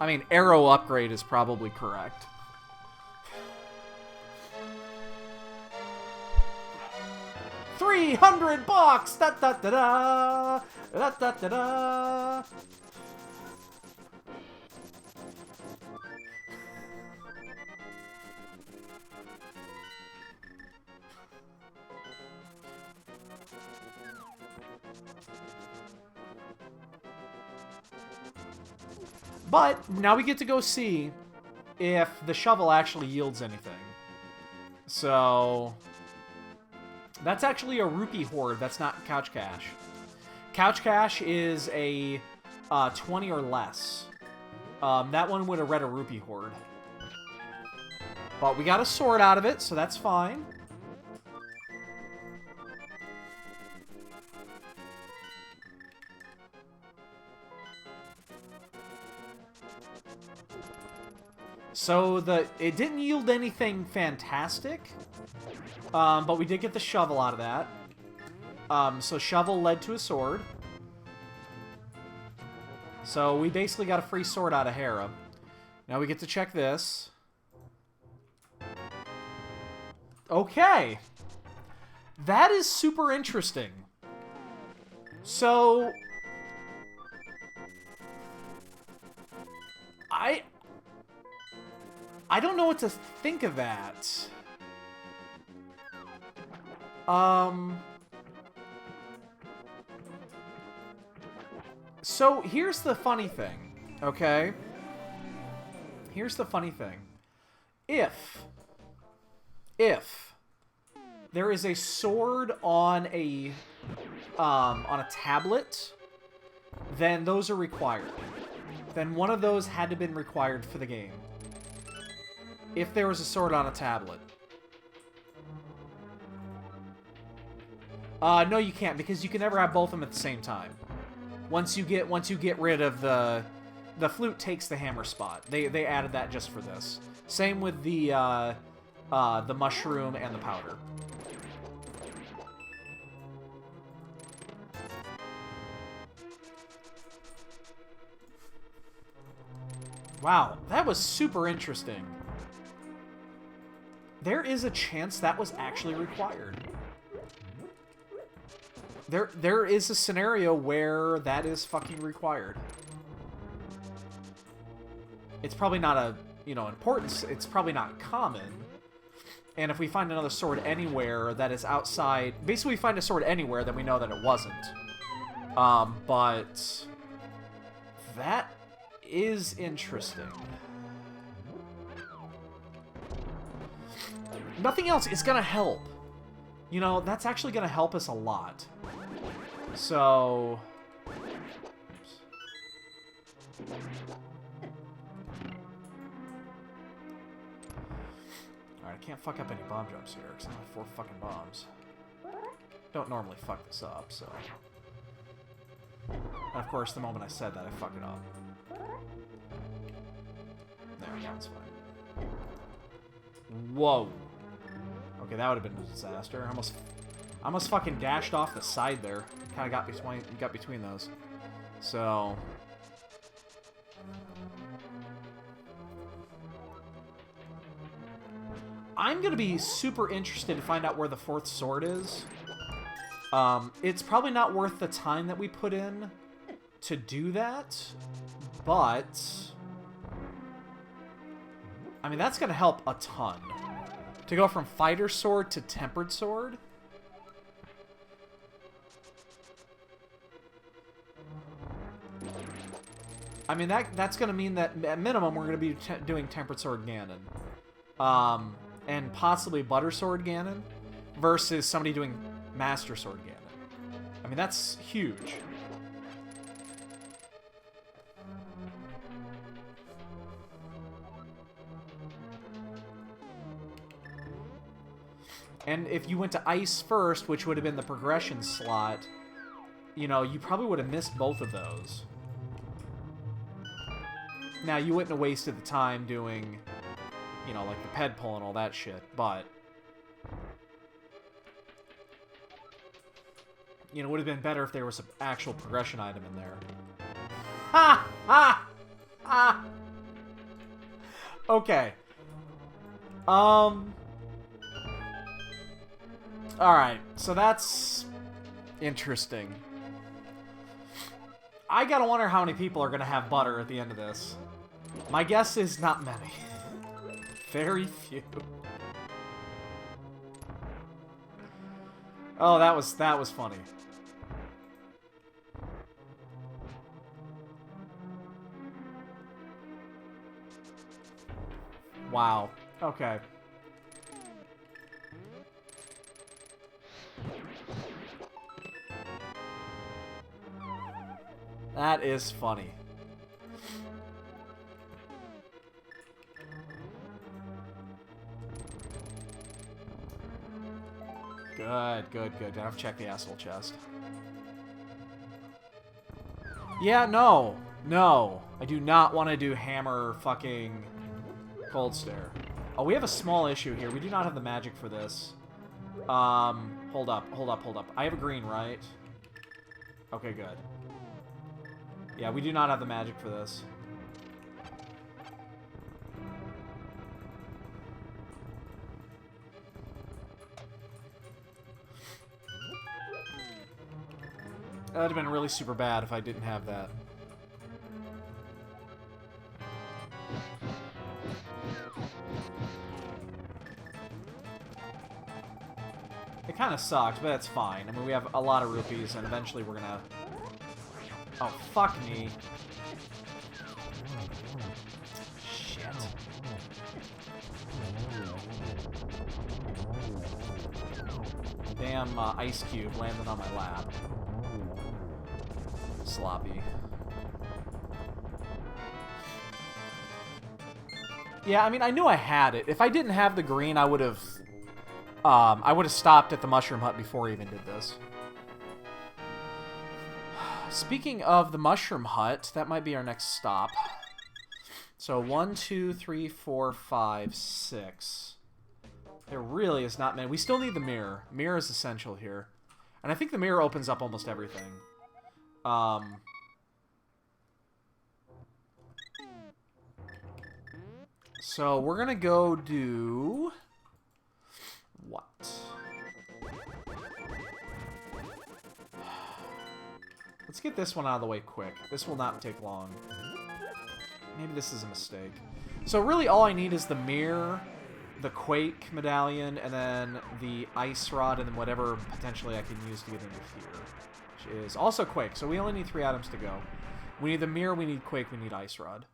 I mean, arrow upgrade is probably correct. $300! Da da da da! Da da da da! But now we get to go see if the shovel actually yields anything. So That's actually a rupee hoard. That's not couch cash. Couch cash is a 20 or less. That one would have read a rupee hoard. But we got a sword out of it, so that's fine. So it didn't yield anything fantastic, but we did get the shovel out of that. So shovel led to a sword. So we basically got a free sword out of Hera. Now we get to check this. Okay. That is super interesting. So I don't know what to think of that. So here's the funny thing, okay? Here's the funny thing. If there is a sword on a tablet, then those are required. Then one of those had to have been required for the game. If there was a sword on a tablet. No, you can't, because you can never have both of them at the same time. Once you get rid of the flute takes the hammer spot. They added that just for this. Same with the mushroom and the powder. Wow, that was super interesting. There is a chance that was actually required. There is a scenario where that is fucking required. It's probably not a, importance. It's probably not common. And if we find another sword anywhere that is outside... Basically, we find a sword anywhere, then we know that it wasn't. But... That is interesting. Nothing else is gonna help. That's actually gonna help us a lot. So... Alright, I can't fuck up any bomb jumps here, because I have 4 fucking bombs. Don't normally fuck this up, so... And of course, the moment I said that, I fuck it up. There, that's fine. Whoa. Okay, that would have been a disaster. I almost fucking dashed off the side there. Kind of got between those. So... I'm going to be super interested to find out where the 4th sword is. It's probably not worth the time that we put in to do that, but... I mean, that's going to help a ton. To go from fighter sword to tempered sword. I mean, that's going to mean that at minimum we're going to be doing tempered sword Ganon. And possibly butter sword Ganon versus somebody doing master sword Ganon. I mean, that's huge. And if you went to ice first, which would have been the progression slot, you probably would have missed both of those. Now, you wouldn't have wasted the time doing, like the ped pull and all that shit, but... it would have been better if there was an actual progression item in there. Ha! Ha! Ha! Okay. Alright, so that's interesting. I gotta wonder how many people are gonna have butter at the end of this. My guess is not many. Very few. Oh, that was funny. Wow. Okay. That is funny. Good, good, good. Don't have to check the asshole chest. Yeah, no. No. I do not want to do hammer fucking cold stare. Oh, we have a small issue here. We do not have the magic for this. Hold up, hold up, hold up. I have a green, right? Okay, good. Yeah, we do not have the magic for this. That would have been really super bad if I didn't have that. It kind of sucks, but it's fine. I mean, we have a lot of rupees, and eventually we're gonna... Oh, fuck me. Shit. Damn ice cube landed on my lap. Sloppy. Yeah, I mean, I knew I had it. If I didn't have the green, I would have stopped at the Mushroom Hut before I even did this. Speaking of the Mushroom Hut, that might be our next stop. So 1, 2, 3, 4, 5, 6. There really is not many. We still need the mirror. Mirror is essential here. And I think the mirror opens up almost everything. So we're gonna go do... What? Let's get this one out of the way quick. This will not take long. Maybe this is a mistake. So really all I need is the mirror, the Quake medallion, and then the ice rod, and then whatever potentially I can use to get into here. Which is also Quake, so we only need 3 items to go. We need the mirror, we need Quake, we need ice rod.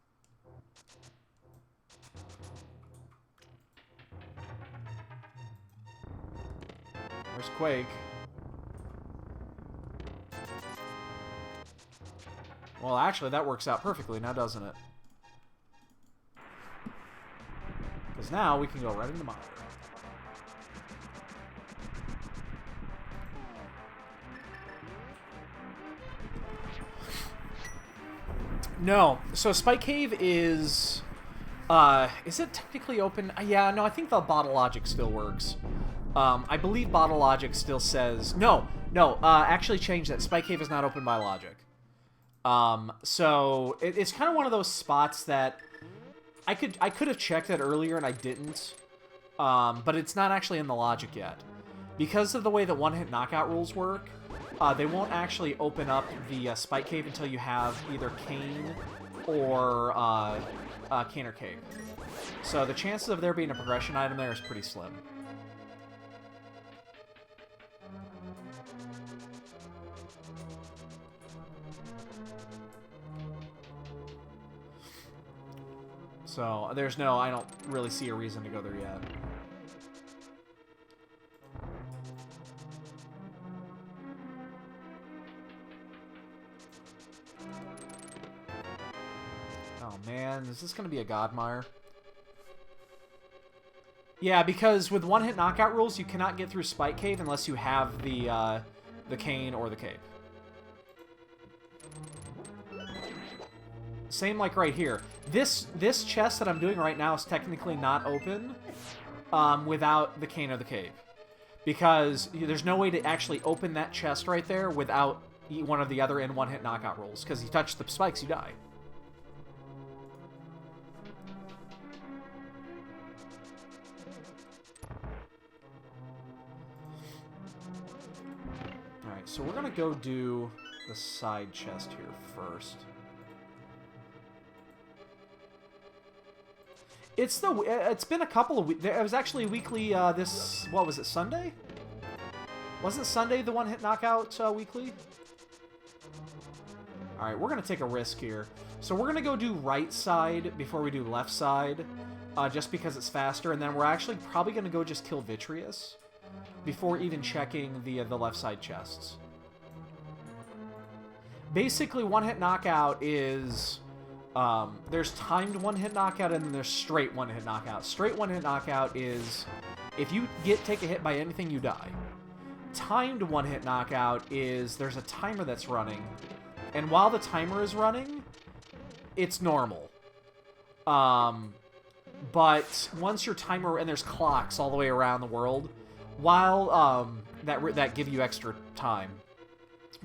Where's Quake? Well, actually, that works out perfectly now, doesn't it? Because now we can go right into monitor. No. So Spike Cave is it technically open? Yeah, no, I think the bottle logic still works. I believe bottle logic still says... No, actually change that. Spike Cave is not open by logic. So it's kind of one of those spots that I could have checked that earlier and I didn't. But it's not actually in the logic yet. Because of the way that one-hit knockout rules work, they won't actually open up the Spike Cave until you have either Cane or Cane or Cave. So the chances of there being a progression item there is pretty slim. So there's no, I don't really see a reason to go there yet. Oh man, is this going to be a Godmire? Yeah, because with one-hit knockout rules, you cannot get through Spike Cave unless you have the Cane or the Cape. Same like right here. This chest that I'm doing right now is technically not open without the Cane or the Cape. Because there's no way to actually open that chest right there without one of the other in one-hit knockout rules. Because you touch the spikes, you die. Alright, so we're going to go do the side chest here first. It's been a couple of weeks. It was actually weekly, what was it, Sunday? Wasn't Sunday the one-hit knockout weekly? Alright, we're going to take a risk here. So we're going to go do right side before we do left side, just because it's faster, and then we're actually probably going to go just kill Vitreous before even checking the left side chests. Basically, one-hit knockout is... there's timed one-hit knockout and then there's straight one-hit knockout. Straight one-hit knockout is if you take a hit by anything, you die. Timed one-hit knockout is there's a timer that's running, and while the timer is running, it's normal. But once your timer, and there's clocks all the way around the world, while that give you extra time.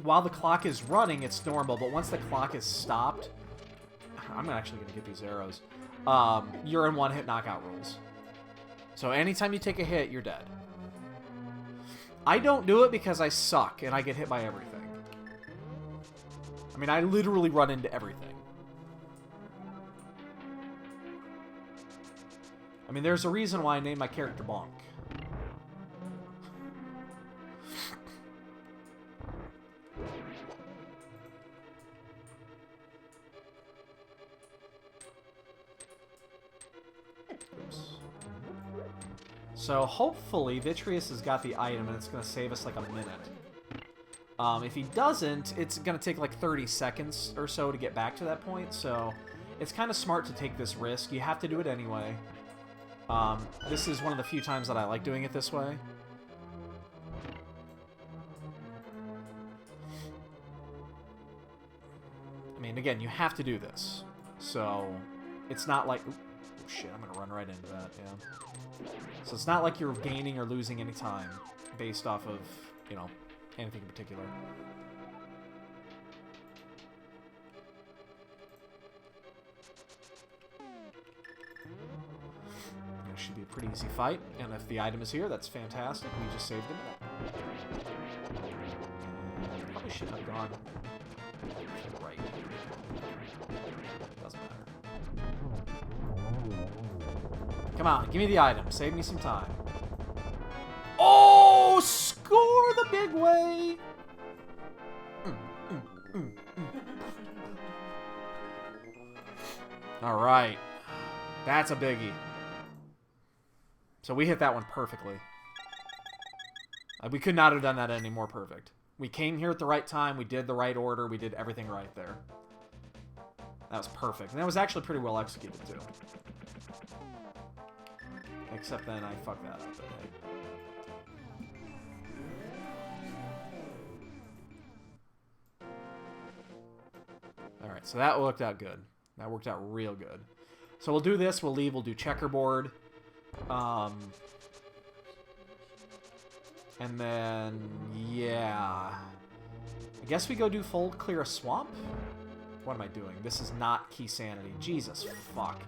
While the clock is running, it's normal, but once the clock is stopped, I'm actually going to get these arrows. You're in one-hit knockout rules. So anytime you take a hit, you're dead. I don't do it because I suck and I get hit by everything. I mean, I literally run into everything. I mean, there's a reason why I named my character Bonk. So hopefully Vitreous has got the item and it's going to save us like a minute. If he doesn't, it's going to take like 30 seconds or so to get back to that point. So it's kind of smart to take this risk. You have to do it anyway. This is one of the few times that I like doing it this way. I mean, again, you have to do this. So it's not like... Ooh, shit, I'm going to run right into that, yeah. So it's not like you're gaining or losing any time based off of, you know, anything in particular. It should be a pretty easy fight, and if the item is here, that's fantastic. We just saved him. And probably should have gone right. Doesn't matter. Come on, give me the item. Save me some time. Oh, score the big way! All right. That's a biggie. So we hit that one perfectly. We could not have done that any more perfect. We came here at the right time. We did the right order. We did everything right there. That was perfect. And that was actually pretty well executed, too. Except then I fucked that up. But hey. Alright, so that worked out good. That worked out real good. So we'll do this. We'll leave. We'll do checkerboard. And then, yeah. I guess we go do full clear a swamp? What am I doing? This is not key sanity. Jesus fuck.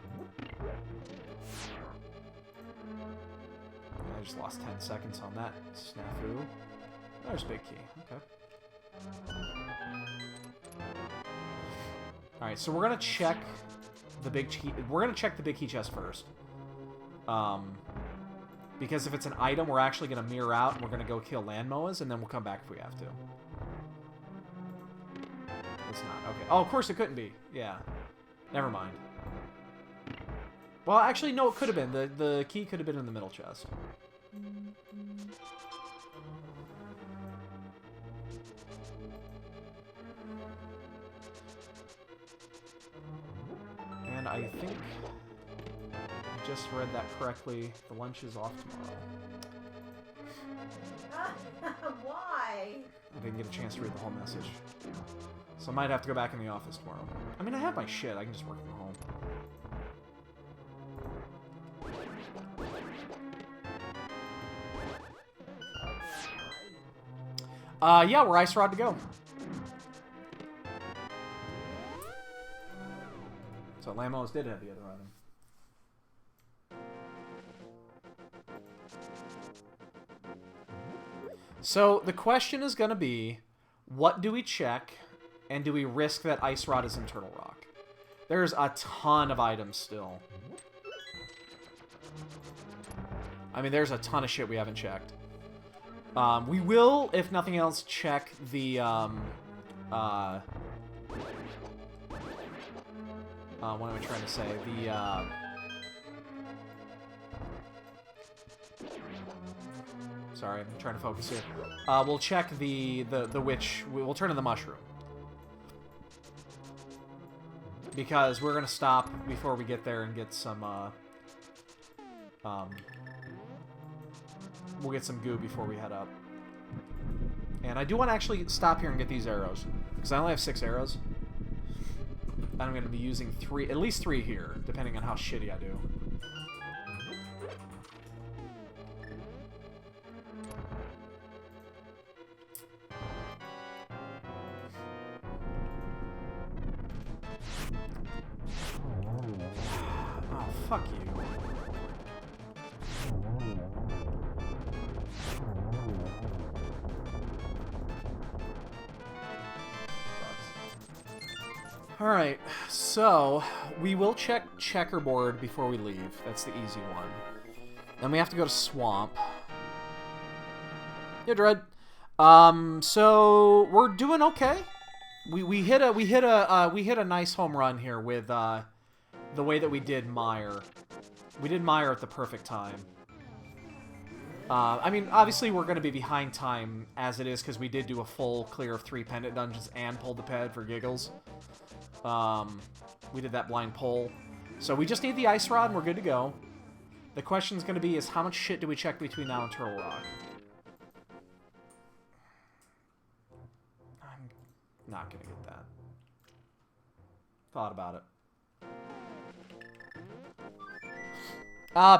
I just lost 10 seconds on that snafu. There's big key. Okay. Alright, so we're gonna check the big key. We're gonna check the big key chest first. Because if it's an item, we're actually gonna mirror out and we're gonna go kill Landmoas, and then we'll come back if we have to. It's not. Okay. Oh, of course it couldn't be. Yeah. Never mind. Well, actually, no, it could have been. The key could have been in the middle chest. And I think I just read that correctly. The lunch is off tomorrow. Why? I didn't get a chance to read the whole message. So I might have to go back in the office tomorrow. I mean, I have my shit. I can just work from home. Yeah, we're Ice Rod to go. So Lamos did have the other item. So the question is going to be, what do we check, and do we risk that Ice Rod is in Turtle Rock? There's a ton of items still. I mean, there's a ton of shit we haven't checked. We will, if nothing else, check the, what am I trying to say? The, sorry, I'm trying to focus here. We'll check the witch. We'll turn to the mushroom. Because we're going to stop before we get there and get some, we'll get some goo before we head up. And I do want to actually stop here and get these arrows. Because I only have 6 arrows. And I'm going to be using at least 3 here, depending on how shitty I do. Oh, fuck you. Alright, so we will check checkerboard before we leave. That's the easy one. Then we have to go to swamp. Yeah, Dread. So we're doing okay. We hit a nice home run here with the way that we did Mire. We did Mire at the perfect time. I mean, obviously we're going to be behind time as it is because we did do a full clear of 3 pendant dungeons and pulled the ped for giggles. We did that blind pull. So we just need the ice rod and we're good to go. The question's going to be is how much shit do we check between now and Turtle Rock? I'm not going to get that. Thought about it.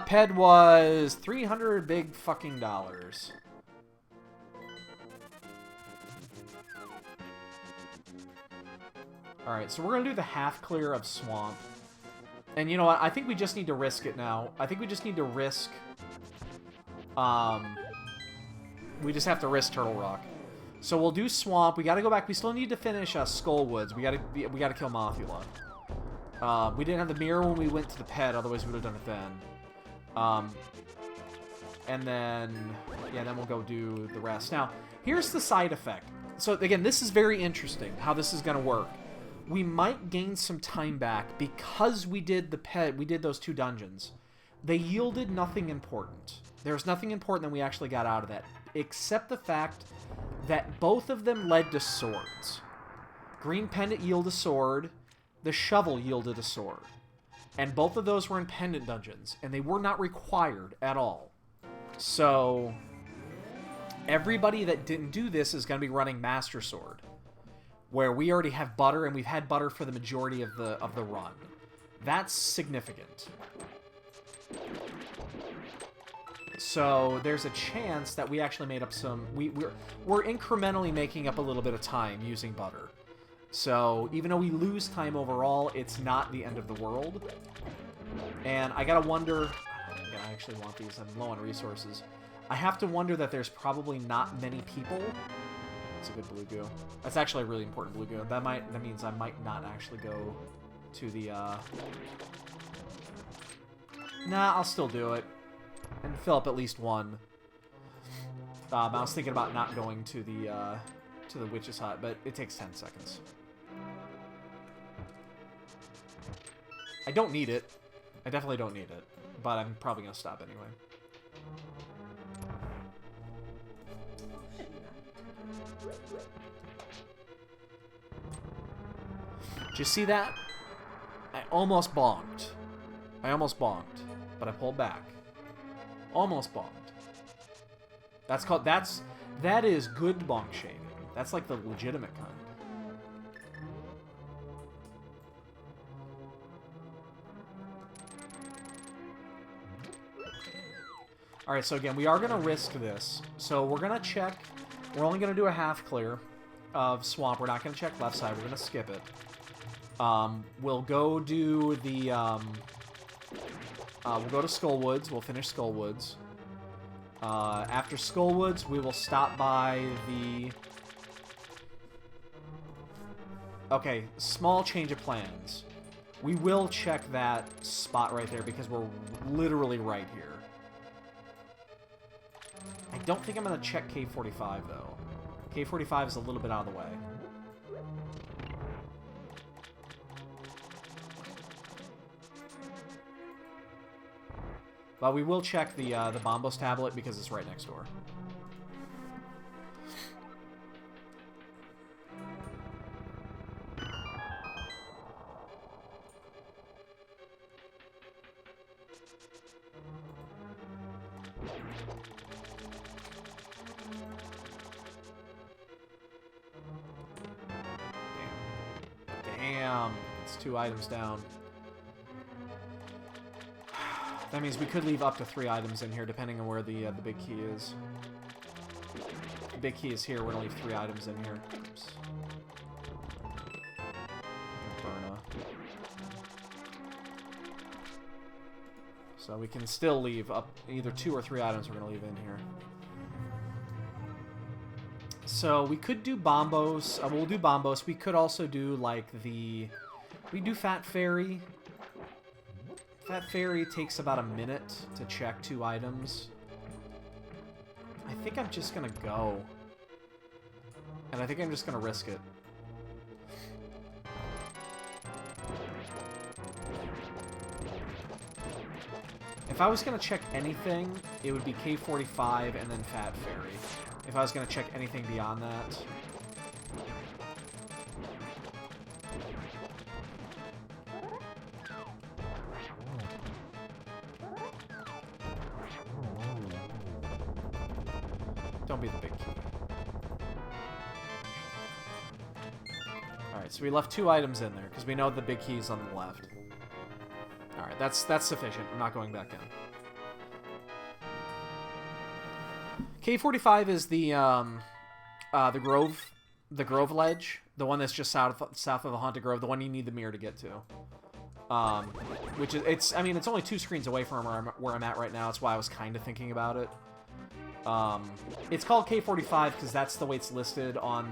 Ped was 300 big fucking dollars. Alright, so we're going to do the half clear of Swamp. And you know what? I think we just need to risk it now. I think we just need to risk... we just have to risk Turtle Rock. So we'll do Swamp. We got to go back. We still need to finish Skullwoods. We got to kill Mothula. We didn't have the mirror when we went to the pet, otherwise we would have done it then. And then... yeah, then we'll go do the rest. Now, here's the side effect. So again, this is very interesting, how this is going to work. We might gain some time back because we did those 2 dungeons. They yielded nothing important. There's nothing important that we actually got out of that, except the fact that both of them led to swords. Green Pendant yielded a sword, the shovel yielded a sword. And both of those were in pendant dungeons, and they were not required at all. So, everybody that didn't do this is going to be running Master Sword, where we already have butter, and we've had butter for the majority of the run. That's significant. So there's a chance that we actually made up some... We're incrementally making up a little bit of time using butter. So even though we lose time overall, it's not the end of the world. And I gotta wonder... yeah, I actually want these. I'm low on resources. I have to wonder that there's probably not many people... It's a good blue goo. That's actually a really important blue goo. That means I might not actually go to the, Nah, I'll still do it. And fill up at least one. I was thinking about not going to the witch's hut, but it takes 10 seconds. I don't need it. I definitely don't need it. But I'm probably gonna stop anyway. Did you see that? I almost bonked. But I pulled back. Almost bonked. That is good bonk shaving. That's like the legitimate kind. Alright, so again, we are going to risk this. So we're going to check. We're only going to do a half clear of Swamp. We're not going to check left side. We're going to skip it. We'll go do the... we'll go to Skullwoods. We'll finish Skullwoods. After Skullwoods, we will stop by the... Okay, small change of plans. We will check that spot right there because we're literally right here. I don't think I'm going to check K45, though. K45 is a little bit out of the way. But we will check the Bombos tablet because it's right next door. Damn. It's 2 items down. That means we could leave up to 3 items in here, depending on where the big key is. The big key is here. We're gonna leave 3 items in here. Oops. So we can still leave up either 2 or 3 items we're gonna leave in here. So we could do Bombos. We'll do Bombos. We could also do like the... We do Fat Fairy. Fat Fairy takes about a minute to check 2 items. I think I'm just gonna go. And I think I'm just gonna risk it. If I was gonna check anything, it would be K45 and then Fat Fairy. If I was gonna check anything beyond that. Don't be the big key. Alright, so we left 2 items in there, because we know the big key is on the left. Alright, that's sufficient. I'm not going back in. K45 is the Grove ledge, the one that's just south of the Haunted Grove, the one you need the mirror to get to. Which is it's only 2 screens away from where I'm at right now. That's why I was kind of thinking about it. It's called K45 because that's the way it's listed on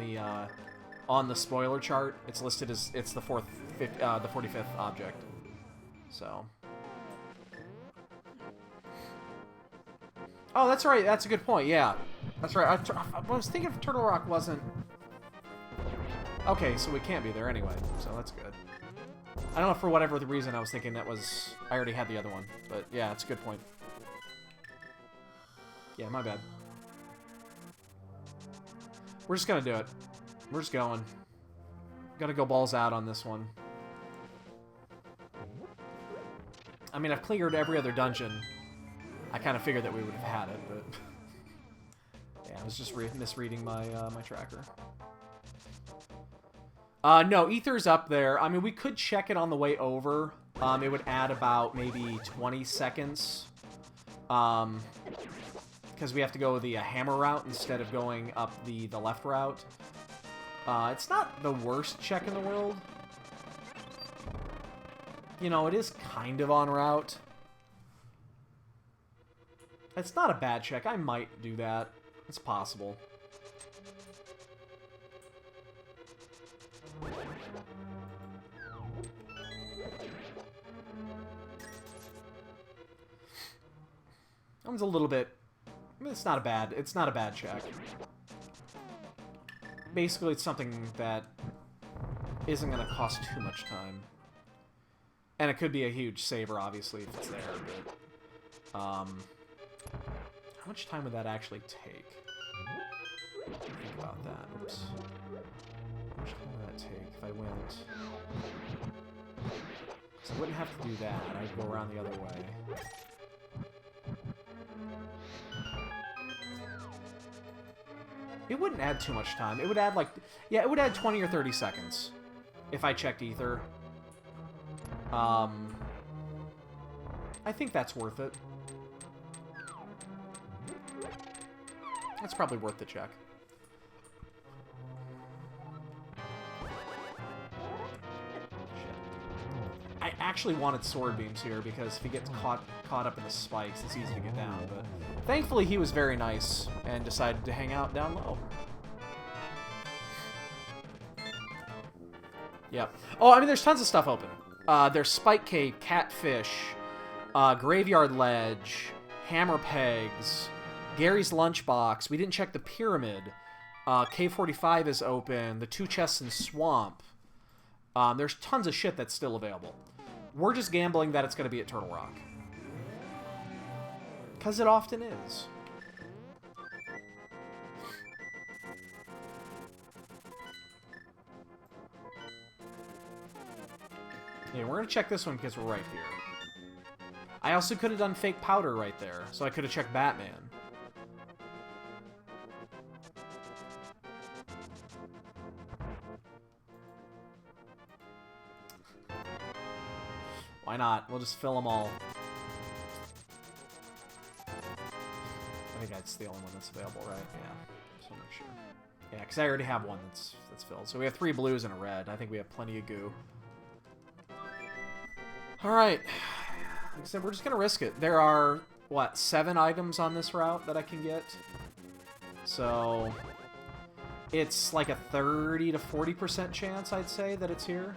the spoiler chart. It's listed as it's the 45th object. So. Oh, that's right. That's a good point. Yeah, that's right. I was thinking if Turtle Rock wasn't. Okay, so we can't be there anyway. So that's good. I don't know, for whatever the reason I was thinking that was... I already had the other one. But yeah, it's a good point. Yeah, my bad. We're just gonna do it. We're just going. Gotta go balls out on this one. I mean, I've cleared every other dungeon. I kind of figured that we would have had it, but... yeah, I was just misreading my, my tracker. No, Ether's up there. I mean, we could check it on the way over. It would add about maybe 20 seconds. Because we have to go the hammer route instead of going up the left route. It's not the worst check in the world. You know, it is kind of on route. It's not a bad check. I might do that. It's possible. That one's a little bit... I mean, it's not a bad check. Basically, it's something that isn't going to cost too much time. And it could be a huge saver, obviously, if it's there, but... how much time would that actually take? Think about that. Oops. How much time would that take if I went... So I wouldn't have to do that. I'd go around the other way. It wouldn't add too much time. It would add, like... Yeah, it would add 20 or 30 seconds. If I checked Ether. I think that's worth it. That's probably worth the check. I actually wanted sword beams here because if he gets caught up in the spikes, it's easy to get down. But thankfully, he was very nice and decided to hang out down low. Yep. Oh, I mean, there's tons of stuff open. There's Spike Cave, Catfish, Graveyard Ledge, Hammer Pegs, Gary's Lunchbox. We didn't check the Pyramid. K45 is open. The 2 chests in Swamp. There's tons of shit that's still available. We're just gambling that it's going to be at Turtle Rock. Because it often is. Yeah, we're going to check this one because we're right here. I also could have done Fake Powder right there, so I could have checked Batman. Why not? We'll just fill them all. I think that's the only one that's available, right? Yeah. Just want to make sure. Yeah, because I already have one that's filled. So we have 3 blues and a red. I think we have plenty of goo. Alright. Like I said, we're just going to risk it. There are, what, 7 items on this route that I can get? So it's like a 30 to 40% chance, I'd say, that it's here.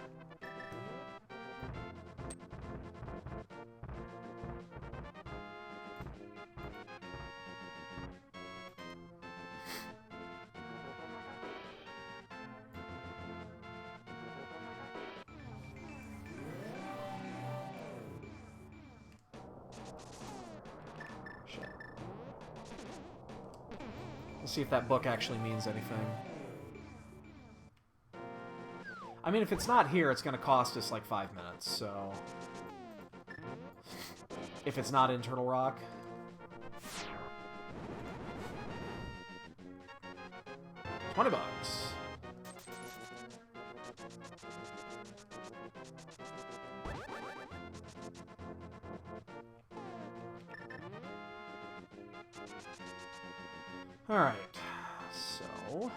Let's see if that book actually means anything. I mean, if it's not here, it's going to cost us like 5 minutes, so... If it's not in Turtle Rock. $20. Alright, so...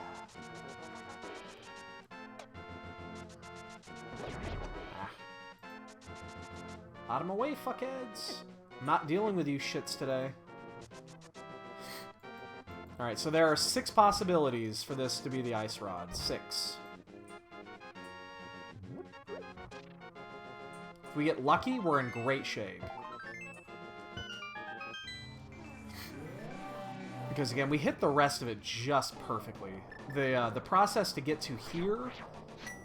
Out of my way, fuckheads! I'm not dealing with you shits today. Alright, so there are 6 possibilities for this to be the ice rod. 6. If we get lucky, we're in great shape. Because again, we hit the rest of it just perfectly. The process to get to here,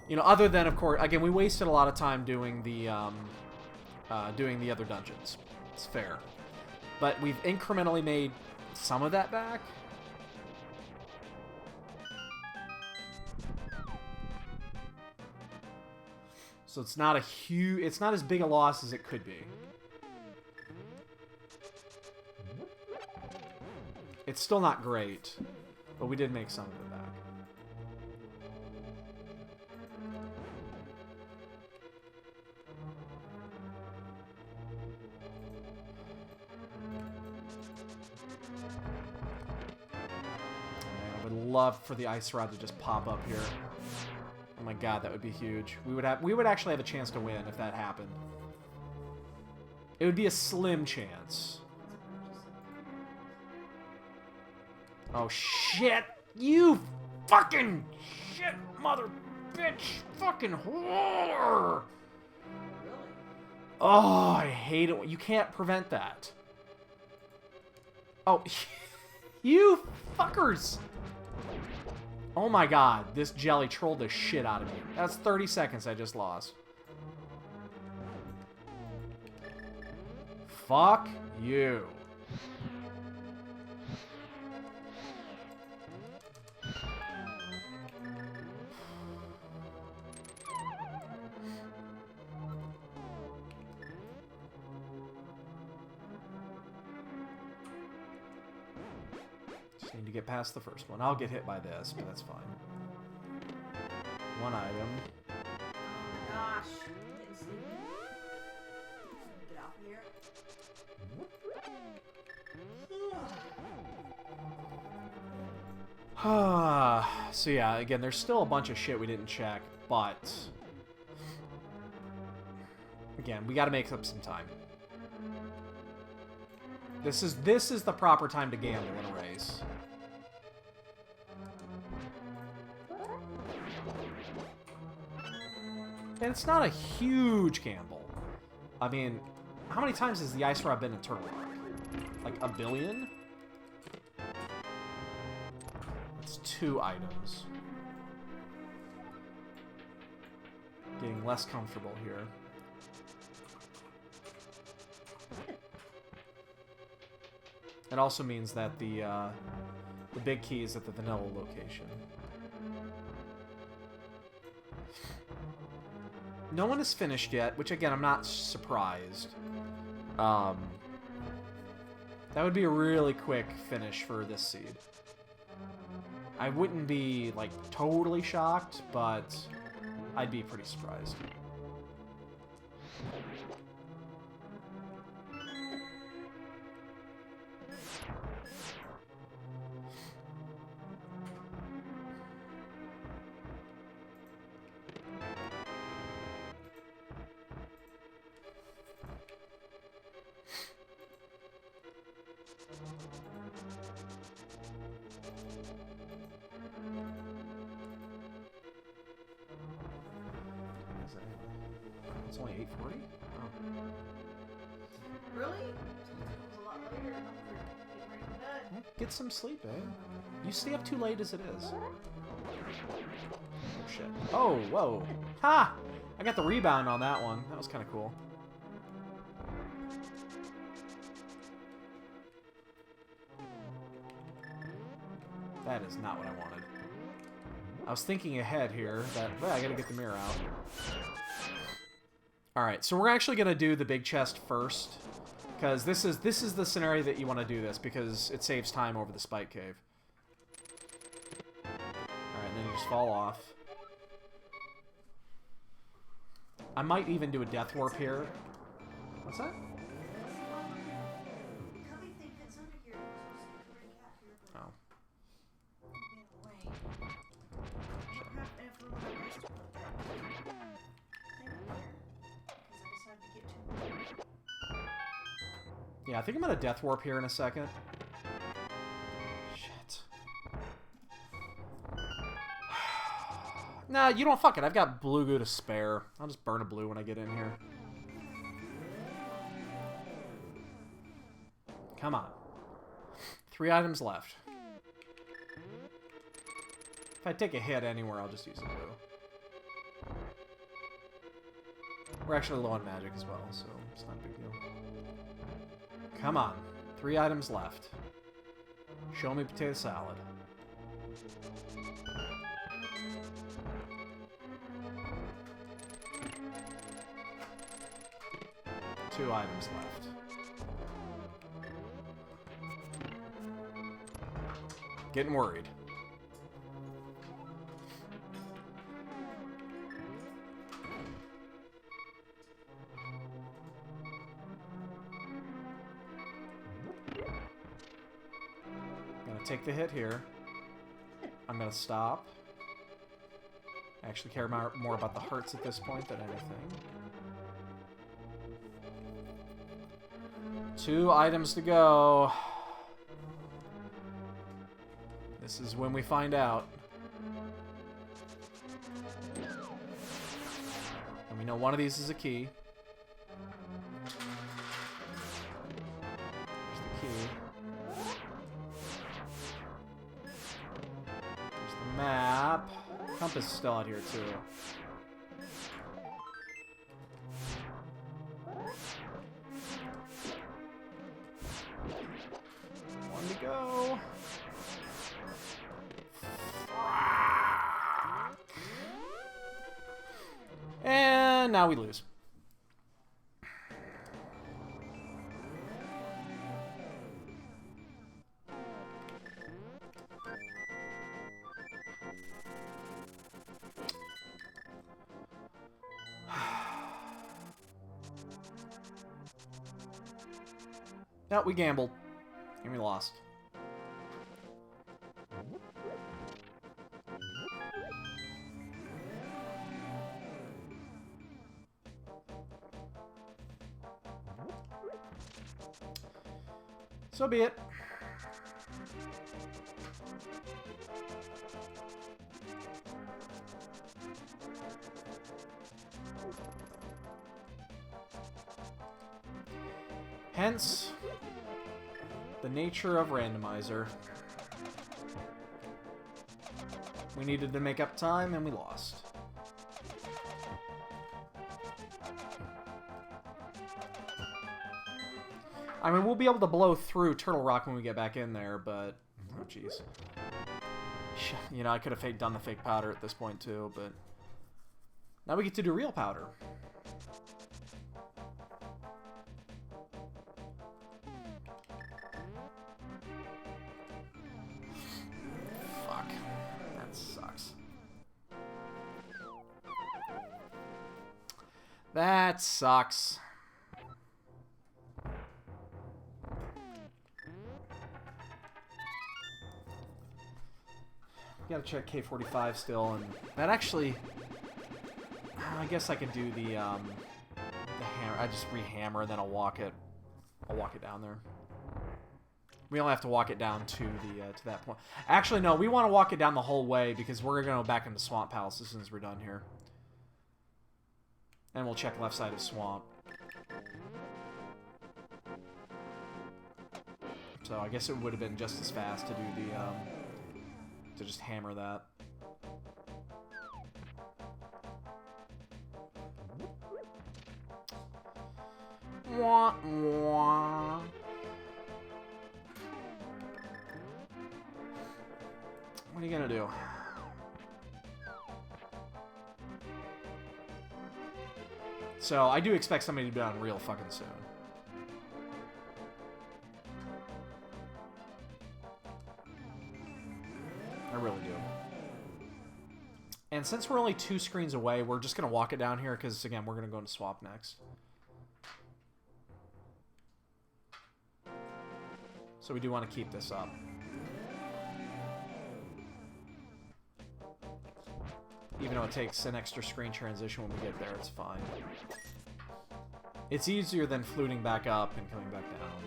you know, other than, of course, again, we wasted a lot of time doing the other dungeons. It's fair. But we've incrementally made some of that back. So it's not a huge, it's not as big a loss as it could be. It's still not great, but we did make some of it back. Man, I would love for the ice rod to just pop up here. Oh my god, that would be huge. We would actually have a chance to win if that happened. It would be a slim chance. Oh shit! You fucking shit, mother bitch! Fucking whore! Oh, I hate it. You can't prevent that. Oh, you fuckers! Oh my god, this jelly trolled the shit out of me. That's 30 seconds I just lost. Fuck you. Just need to get past the first one. I'll get hit by this, but that's fine. One item. Oh my gosh. I'm getting sleepy. Get off of here. So yeah, again, there's still a bunch of shit we didn't check, but... Again, we gotta make up some time. This is the proper time to gamble in a race. And it's not a huge gamble. I mean, how many times has the ice rod been in Turtle Rock? Like a billion? It's 2 items. Getting less comfortable here. It also means that the big key is at the vanilla location. No one is finished yet, which again, I'm not surprised. That would be a really quick finish for this seed. I wouldn't be, like, totally shocked, but I'd be pretty surprised. It's only 8:40? Oh. Really? It was a lot later. I'm getting ready for bed. Well, get some sleep, eh? You stay up too late as it is. Oh, shit. Oh, whoa. Ha! I got the rebound on that one. That was kind of cool. That is not what I wanted. I was thinking ahead here that, well, I gotta get the mirror out. Alright, so we're actually gonna do the big chest first. Because this is the scenario that you want to do this, because it saves time over the spike cave. Alright, and then you just fall off. I might even do a death warp here. What's that? Oh. Yeah, I think I'm gonna death warp here in a second. Shit. Nah, you don't. Fuck it. I've got blue goo to spare. I'll just burn a blue when I get in here. Come on. 3 items left. If I take a hit anywhere, I'll just use a blue. We're actually low on magic as well, so it's not a big deal. Come on. 3 items left. Show me potato salad. Two items left. Getting worried. Take the hit here. I'm gonna stop. I actually care more about the hearts at this point than anything. 2 items to go. This is when we find out. And we know one of these is a key. There's the key. Map. Compass is still out here too. One to go. And now we lose. No, we gambled. And we lost. So be it. Hence, the nature of randomizer. We needed to make up time, and we lost. I mean, we'll be able to blow through Turtle Rock when we get back in there, but... Oh, jeez. You know, I could have done the fake powder at this point, too, but... Now we get to do real powder. Fuck. That sucks. That sucks. Gotta check K45 still, and that actually, I guess I could do the hammer. I just rehammer, and then I'll walk it down there. We only have to walk it down to the to that point. Actually, no, we want to walk it down the whole way because we're gonna go back into Swamp Palace as soon as we're done here. And we'll check left side of swamp. So I guess it would have been just as fast to do the, to just hammer that. Wah, wah. What are you gonna do? So I do expect somebody to be on real fucking soon. I really do. And since we're only 2 screens away, we're just going to walk it down here because, again, we're going to go into swap next. So we do want to keep this up. Even though it takes an extra screen transition when we get there, it's fine. It's easier than fluting back up and coming back down.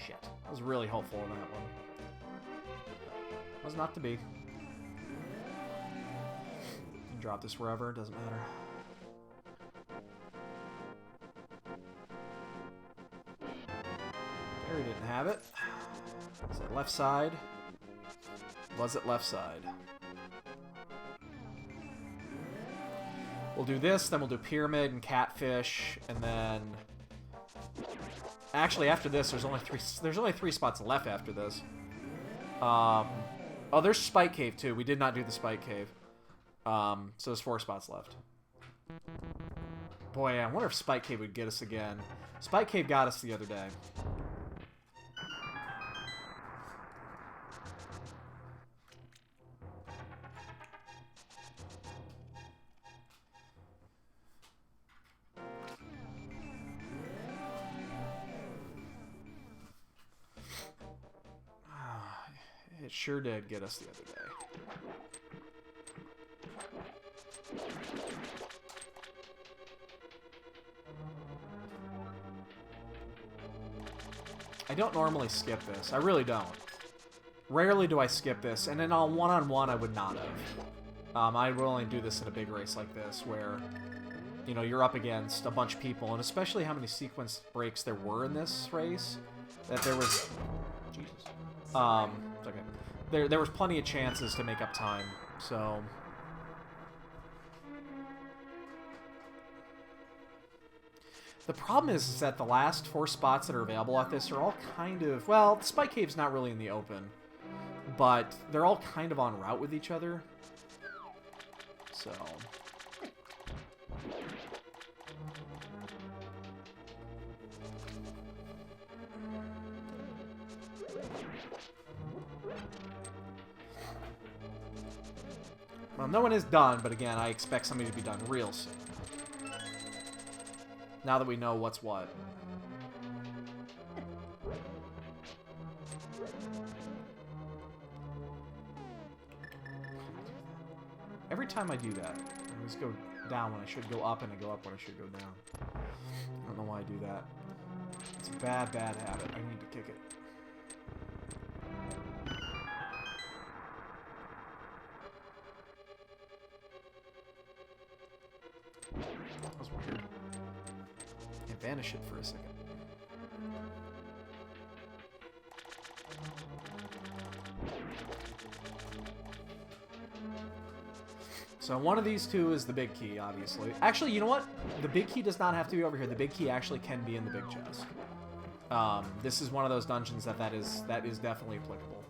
Shit. I was really hopeful in that one. Was not to be. Drop this wherever, doesn't matter. There, we didn't have it. Is it left side? Was it left side? We'll do this, then we'll do pyramid and catfish, and then... Actually, after this, there's only three spots left after this. Oh, there's Spike Cave, too. We did not do the Spike Cave. So there's 4 spots left. Boy, I wonder if Spike Cave would get us again. Spike Cave got us the other day. It sure did get us the other day. I don't normally skip this. I really don't. Rarely do I skip this, and then on one-on-one I would not have. I would only do this in a big race like this, where, you know, you're up against a bunch of people, and especially how many sequence breaks there were in this race, that there was... Jesus. It's okay. There was plenty of chances to make up time, so... The problem is that the last 4 spots that are available at this are all kind of... Well, the Spike Cave's not really in the open, but they're all kind of en route with each other. So... Well, no one is done, but again, I expect somebody to be done real soon. Now that we know what's what. Every time I do that, I always go down when I should go up, and I go up when I should go down. I don't know why I do that. It's a bad, bad habit. I need to kick it. That was weird. And vanish it for a second. So one of these two is the big key, obviously. Actually, you know what? The big key does not have to be over here. The big key actually can be in the big chest. This is one of those dungeons that is definitely applicable.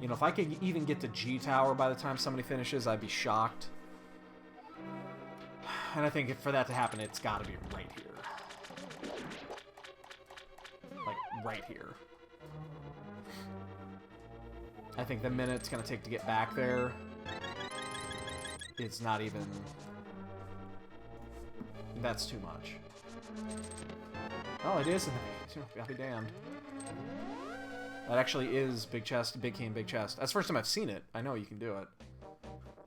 You know, if I could even get to G Tower by the time somebody finishes, I'd be shocked. And I think for that to happen, it's got to be right here. Like, right here. I think the minute it's going to take to get back there, it's not even... That's too much. Oh, it is. I'll be damned. That actually is big chest, big key, and big chest. That's the first time I've seen it. I know you can do it.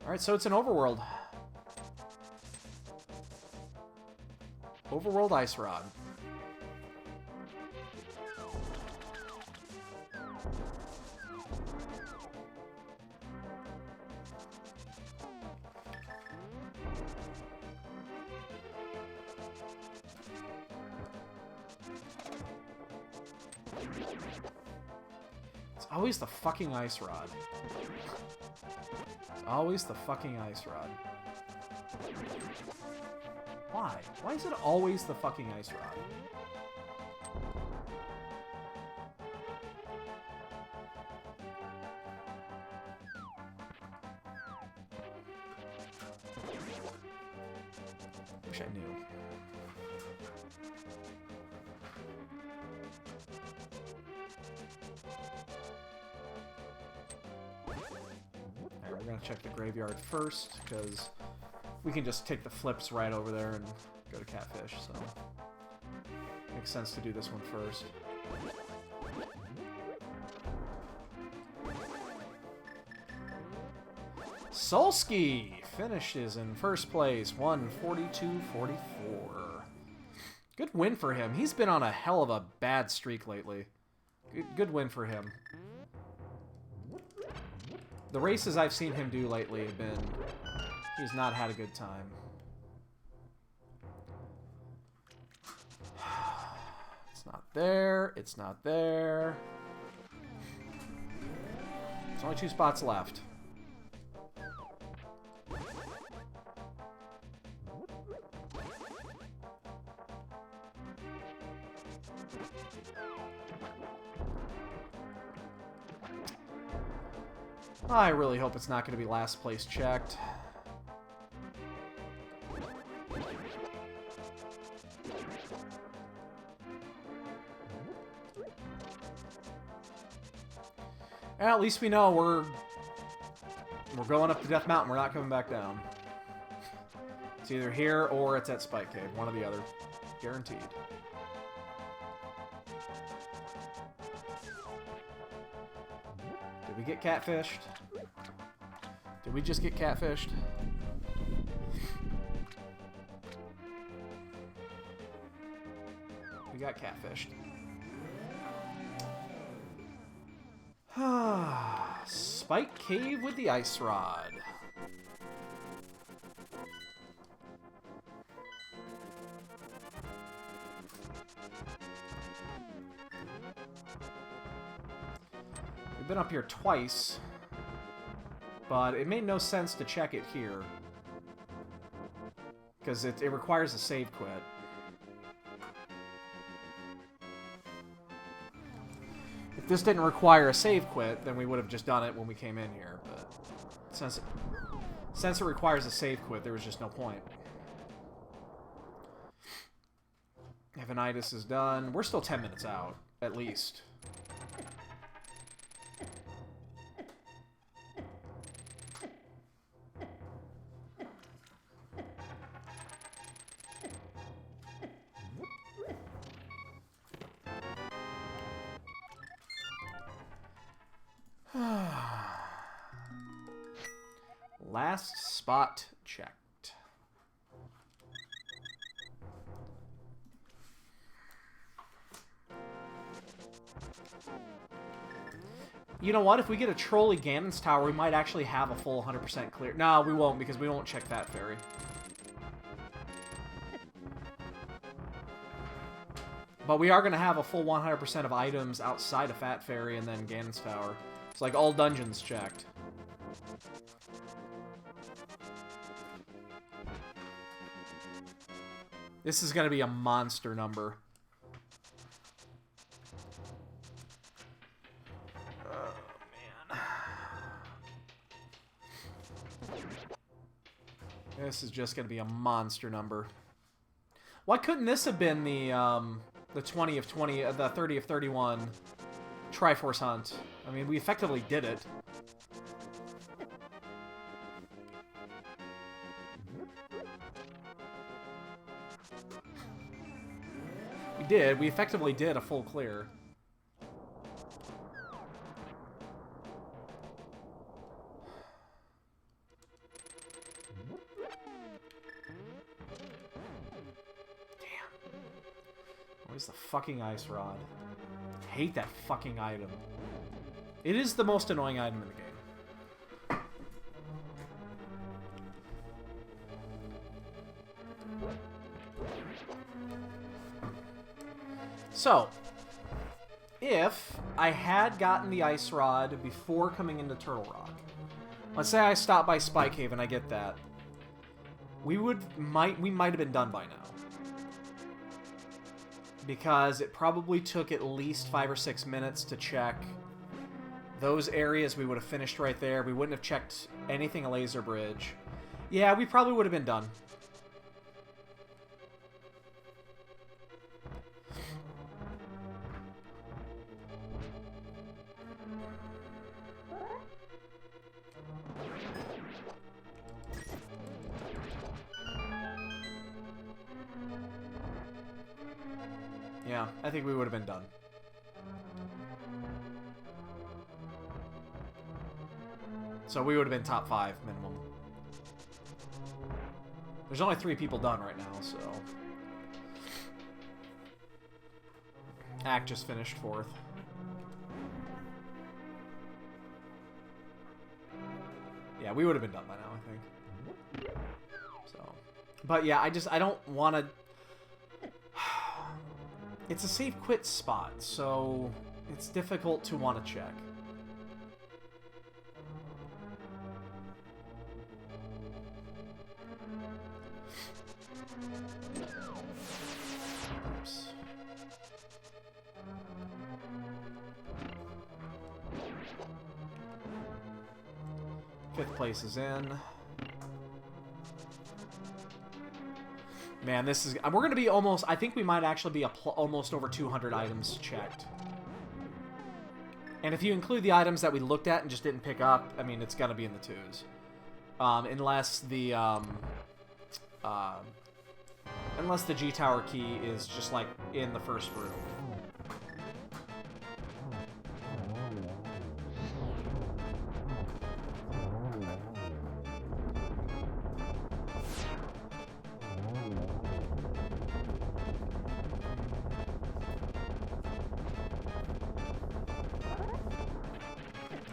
Alright, so it's an overworld. Overworld Ice Rod. It's always the fucking Ice Rod. It's always the fucking Ice Rod. Why? Why is it always the fucking Ice Rod? Wish I knew. Alright, we're gonna check the graveyard first, because we can just take the flips right over there and go to Catfish, so makes sense to do this one first. Solski finishes in first place, 142.44. Good win for him. He's been on a hell of a bad streak lately. Good win for him. The races I've seen him do lately have been... He's not had a good time. It's not there. It's not there. There's only 2 spots left. I really hope it's not going to be last place checked. Well, at least we know we're going up to Death Mountain. We're not coming back down. It's either here or it's at Spike Cave. One or the other. Guaranteed. Did we get catfished? Did we just get catfished? We got catfished. Spike Cave with the Ice Rod. We've been up here twice, but it made no sense to check it here because it requires a save quit. If this didn't require a save quit, then we would have just done it when we came in here, but since it requires a save quit, there was just no point. Evanitis is done. We're still 10 minutes out, at least. Last spot checked. You know what? If we get a Trolley Ganon's Tower, we might actually have a full 100% clear. No, we won't, because we won't check Fat Fairy. But we are going to have a full 100% of items outside of Fat Fairy and then Ganon's Tower. It's like all dungeons checked. This is going to be a monster number. Oh, man. This is just going to be a monster number. Why couldn't this have been the 20 of 20, the 30 of 31 Triforce Hunt? I mean, we effectively did it. We effectively did a full clear. Damn. Where's the fucking ice rod? Hate that fucking item. It is the most annoying item in the game. So, if I had gotten the ice rod before coming into Turtle Rock, let's say I stop by Spike Cave and I get that, we might have been done by now. Because it probably took at least 5 or 6 minutes to check those areas. We would have finished right there. We wouldn't have checked anything a laser bridge. Yeah, we probably would have been done. Yeah, I think we would have been done. So we would have been top 5 minimum. There's only 3 people done right now, so... Act just finished 4th. Yeah, we would have been done by now, I think. So... But yeah, I don't want to... It's a save quit spot, so it's difficult to want to check. Oops. Fifth place is in. Man, this is... We're going to be almost... I think we might actually be almost over 200 items checked. And if you include the items that we looked at and just didn't pick up, I mean, it's going to be in the 2s. Unless the... unless the G-Tower key is just, like, in the first room.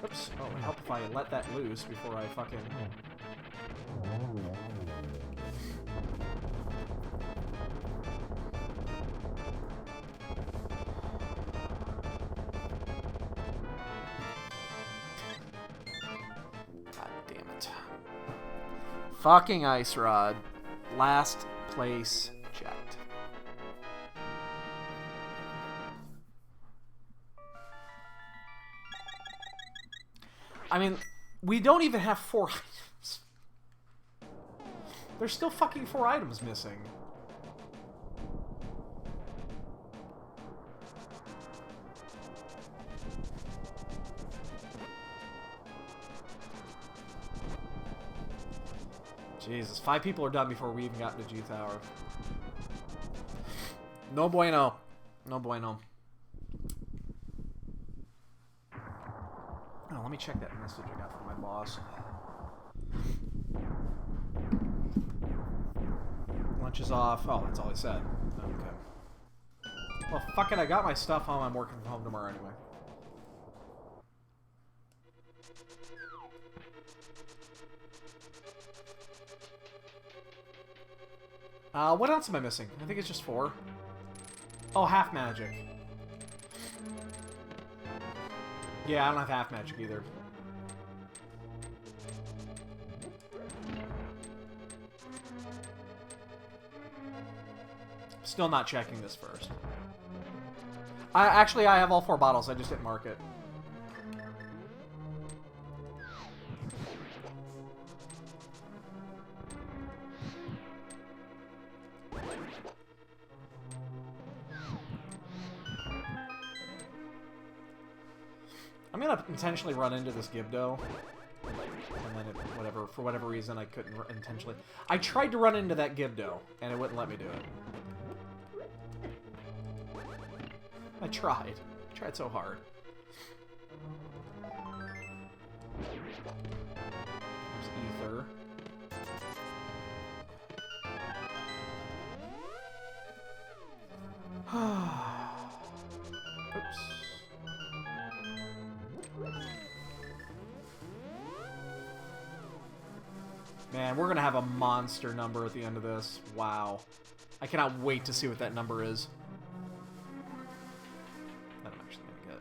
Oops. Oh, it would help if I let that loose before I fucking... God damn it. Fucking ice rod. Last place checked. I mean, we don't even have 4 items. There's still fucking 4 items missing. Jesus, 5 people are done before we even got to G-Tower. No bueno. No bueno. Oh, let me check that message I got from my boss. Lunch is off. Oh, that's all he said. Okay. Well, fuck it. I got my stuff home. I'm working from home tomorrow anyway. What else am I missing? I think it's just 4. Oh, half magic. Yeah, I don't have half magic either. Still not checking this first. Actually, I have all 4 bottles. I just didn't mark it. I'm gonna intentionally run into this Gibdo, and then for whatever reason I couldn't intentionally. I tried to run into that Gibdo, and it wouldn't let me do it. I tried so hard. There's ether. Man, we're gonna have a monster number at the end of this. Wow. I cannot wait to see what that number is. That I'm actually gonna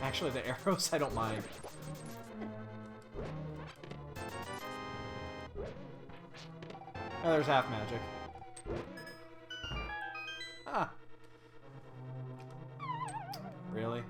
Actually, the arrows, I don't mind. Oh, there's half magic. Ah. Really?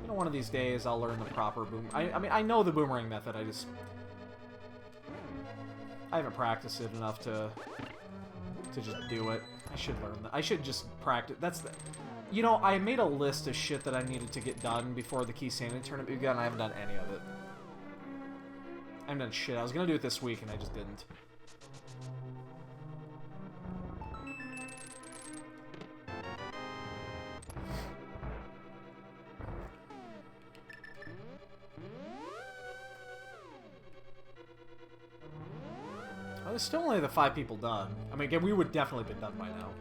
One of these days, I'll learn the proper boom. I mean, I know the boomerang method. I haven't practiced it enough to just do it. I should learn that. I should just practice. That's the. You know, I made a list of shit that I needed to get done before the Key Sanity tournament began, and I haven't done any of it. I haven't done shit. I was gonna do it this week, and I just didn't. There's still only the 5 people done. I mean, again, we would definitely been done by now.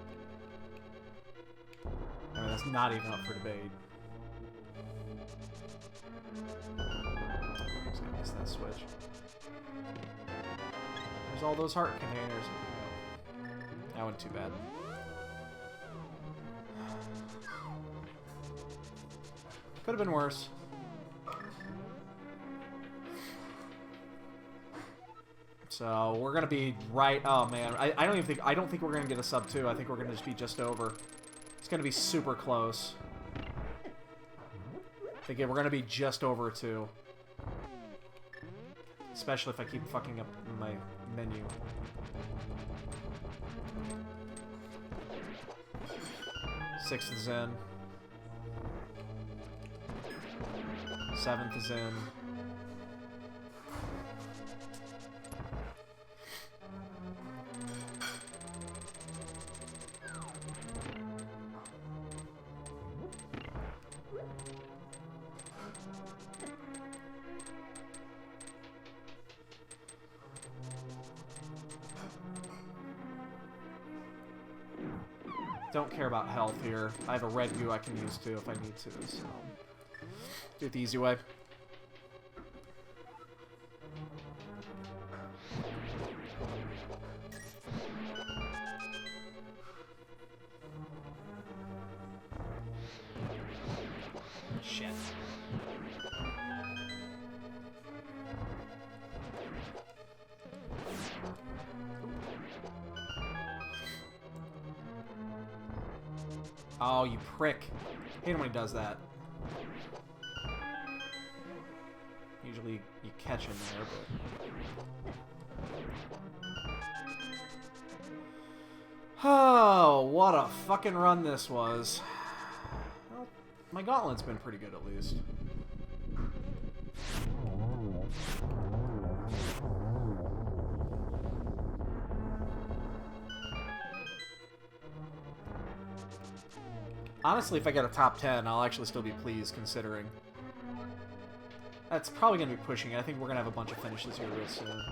I mean, that's not even up for debate. I'm just gonna miss that switch. There's all those heart containers. That wasn't too bad. Could have been worse. So we're gonna be right. Oh man, I don't think we're gonna get a sub 2. I think we're gonna just be just over. It's gonna be super close. Again, we're gonna be just over 2. Especially if I keep fucking up my menu. Sixth is in. 7th is in. Don't care about health here. I have a red goo I can use too if I need to, so do it the easy way. Shit. Oh, you prick. I hate him when he does that. Usually you catch him there, but... Oh, what a fucking run this was. Well, my gauntlet's been pretty good at least. Honestly, if I get a top 10, I'll actually still be pleased, considering. That's probably going to be pushing it. I think we're going to have a bunch of finishes here real soon.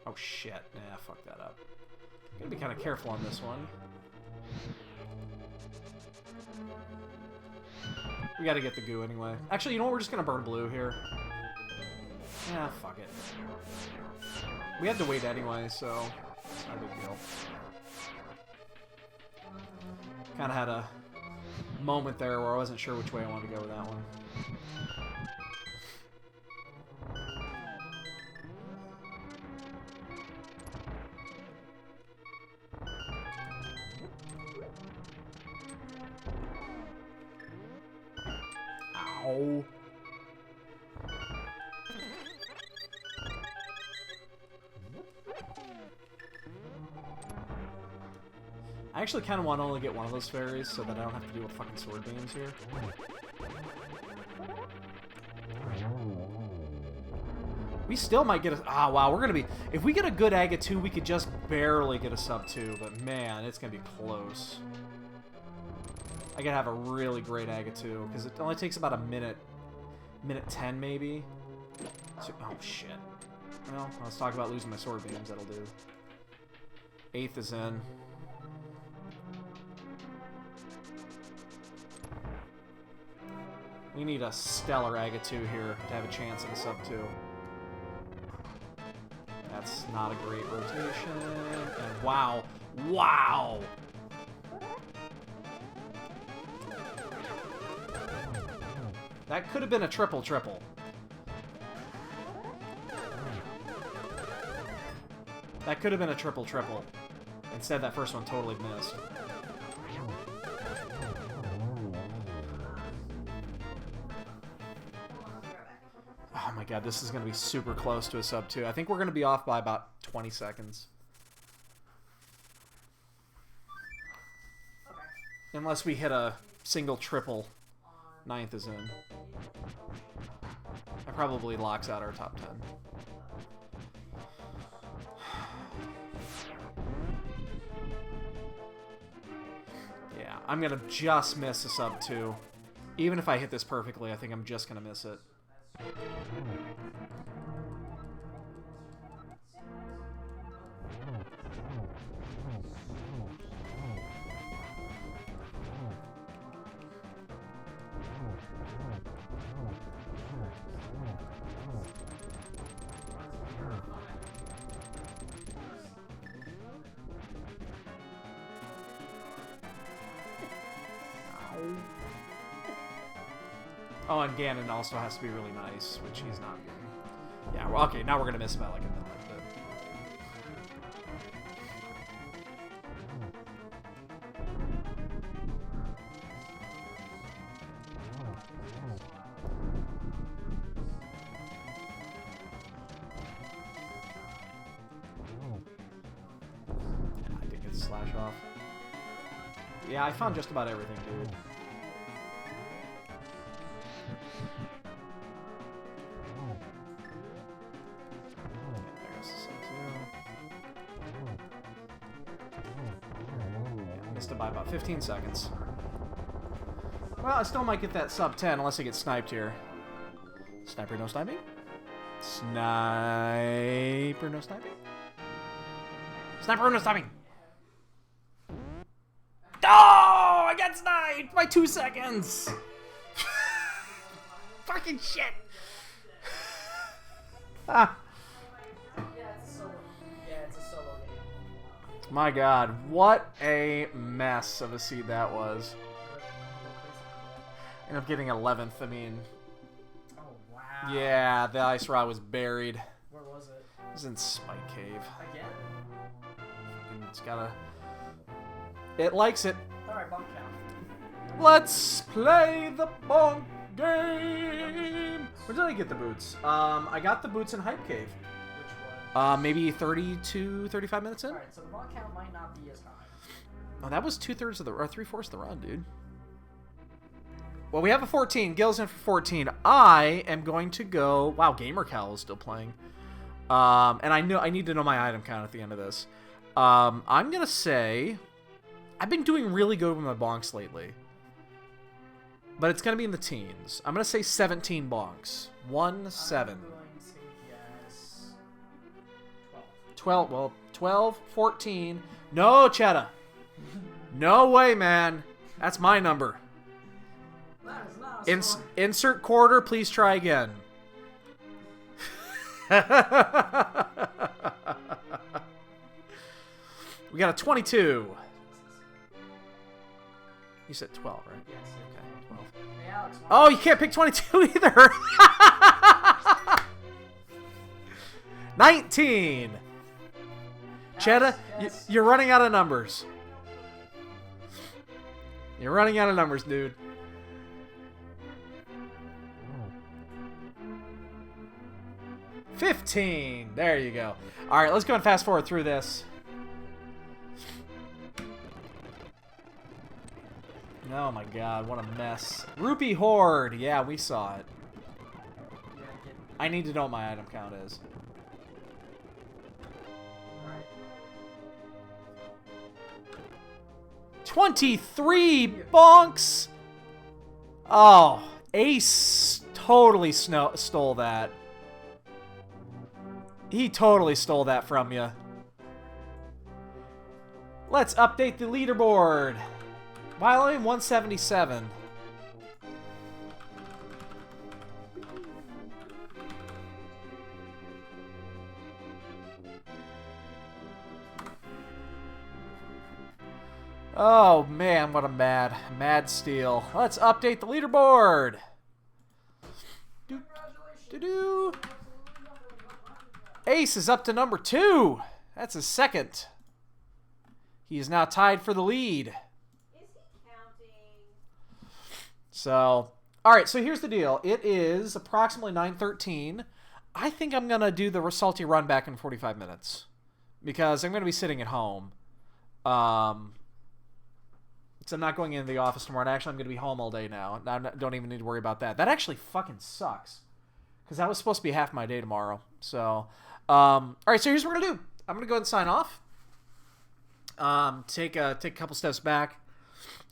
Oh shit, nah, fuck that up. Gotta be kind of careful on this one. We gotta get the goo anyway. Actually, you know what? We're just gonna burn blue here. Yeah, fuck it. We had to wait anyway, so it's not a big deal. Kind of had a moment there where I wasn't sure which way I wanted to go with that one. Ow. I actually kind of want to only get one of those fairies so that I don't have to deal with fucking sword beams here. We still might get a... Ah, wow, we're going to be... If we get a good Aga 2, we could just barely get a sub 2, but man, it's going to be close. I gotta have a really great Aga 2, because it only takes about a minute 10 maybe. So, oh shit. Well, let's talk about losing my sword beams, that'll do. 8th is in. We need a stellar Aga 2 here to have a chance at a sub 2. That's not a great rotation. And wow. Wow! That could have been a triple-triple. That could have been a triple-triple. Instead, that first one totally missed. Oh my god, this is going to be super close to a sub 2. I think we're going to be off by about 20 seconds. Unless we hit a single triple. 9th is in. That probably locks out our top 10. Yeah, I'm gonna just miss a sub 2. Even if I hit this perfectly, I think I'm just gonna miss it. Oh, and Ganon also has to be really nice, which he's not being. Yeah, well, okay, now we're going to miss about like a minute. Yeah, I did get slash off. Yeah, I found just about everything, dude. By about 15 seconds. Well, I still might get that sub 10 unless I get sniped here. Sniper no sniping? Sniper no sniping? Sniper no sniping! Oh! I got sniped by 2 seconds! Fucking shit! Ah. My god, what a mess of a seed that was. Ended up getting 11th, I mean... Oh, wow. Yeah, the ice rod was buried. Where was it? It was in Spike Cave. Again? It's gotta... It likes it. Alright, bump count. Let's play the bonk game! Where did I get the boots? I got the boots in Hype Cave. Which was? Maybe 32, 35 minutes in? Alright, so the bump count might not be as high. Oh, that was 2/3 of the... or 3/4 of the run, dude. Well, we have a 14. Gil's in for 14. I am going to go... Wow, Gamer Cal is still playing. And I need to know my item count at the end of this. I'm going to say... I've been doing really good with my bonks lately. But it's going to be in the teens. I'm going to say 17 bonks. 1, 7. I'm going to guess 12. Well, 12, 14. No, Cheddar. No way, man. That's my number. That is not a Insert quarter, please try again. We got a 22. You said 12, right? Yes. Okay, 12. Hey, Alex. Oh, you can't pick 22 either. 19. Cheddar, Yes. you're running out of numbers. You're running out of numbers, dude. Oh. 15. There you go. All right, let's go and fast forward through this. Oh my god, what a mess. Rupee Horde. Yeah, we saw it. Yeah, get. I need to know what my item count is. Alright. 23 bonks. Oh, Ace totally stole that. He totally stole that from you. Let's update the leaderboard. While I'm 177. Oh man, what a mad steal. Let's update the leaderboard. Doo-doo. Ace is up to number 2. That's his second. He is now tied for the lead. Is he counting? So, all right, so here's the deal. It is approximately 9:13. I think I'm going to do the salty run back in 45 minutes because I'm going to be sitting at home. So I'm not going into the office tomorrow. And actually, I'm going to be home all day now. I don't even need to worry about that. That actually fucking sucks because that was supposed to be half my day tomorrow. So, all right, so here's what we're going to do. I'm going to go ahead and sign off. Take a couple steps back.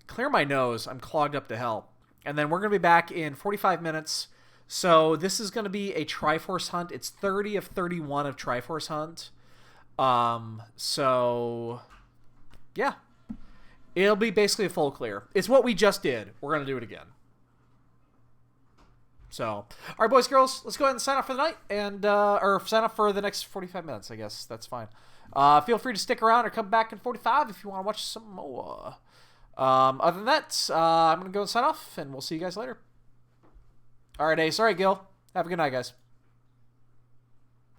Clear my nose. I'm clogged up to hell. And then we're going to be back in 45 minutes. So this is going to be a Triforce hunt. It's 30 of 31 of Triforce hunt. So, yeah. It'll be basically a full clear. It's what we just did. We're going to do it again. So, all right, boys, girls, let's go ahead and sign off for the night. And, or sign off for the next 45 minutes, I guess. That's fine. Feel free to stick around or come back in 45 if you want to watch some more. Other than that, I'm going to go and sign off, and we'll see you guys later. All right, Ace. All right, Gil. Have a good night, guys.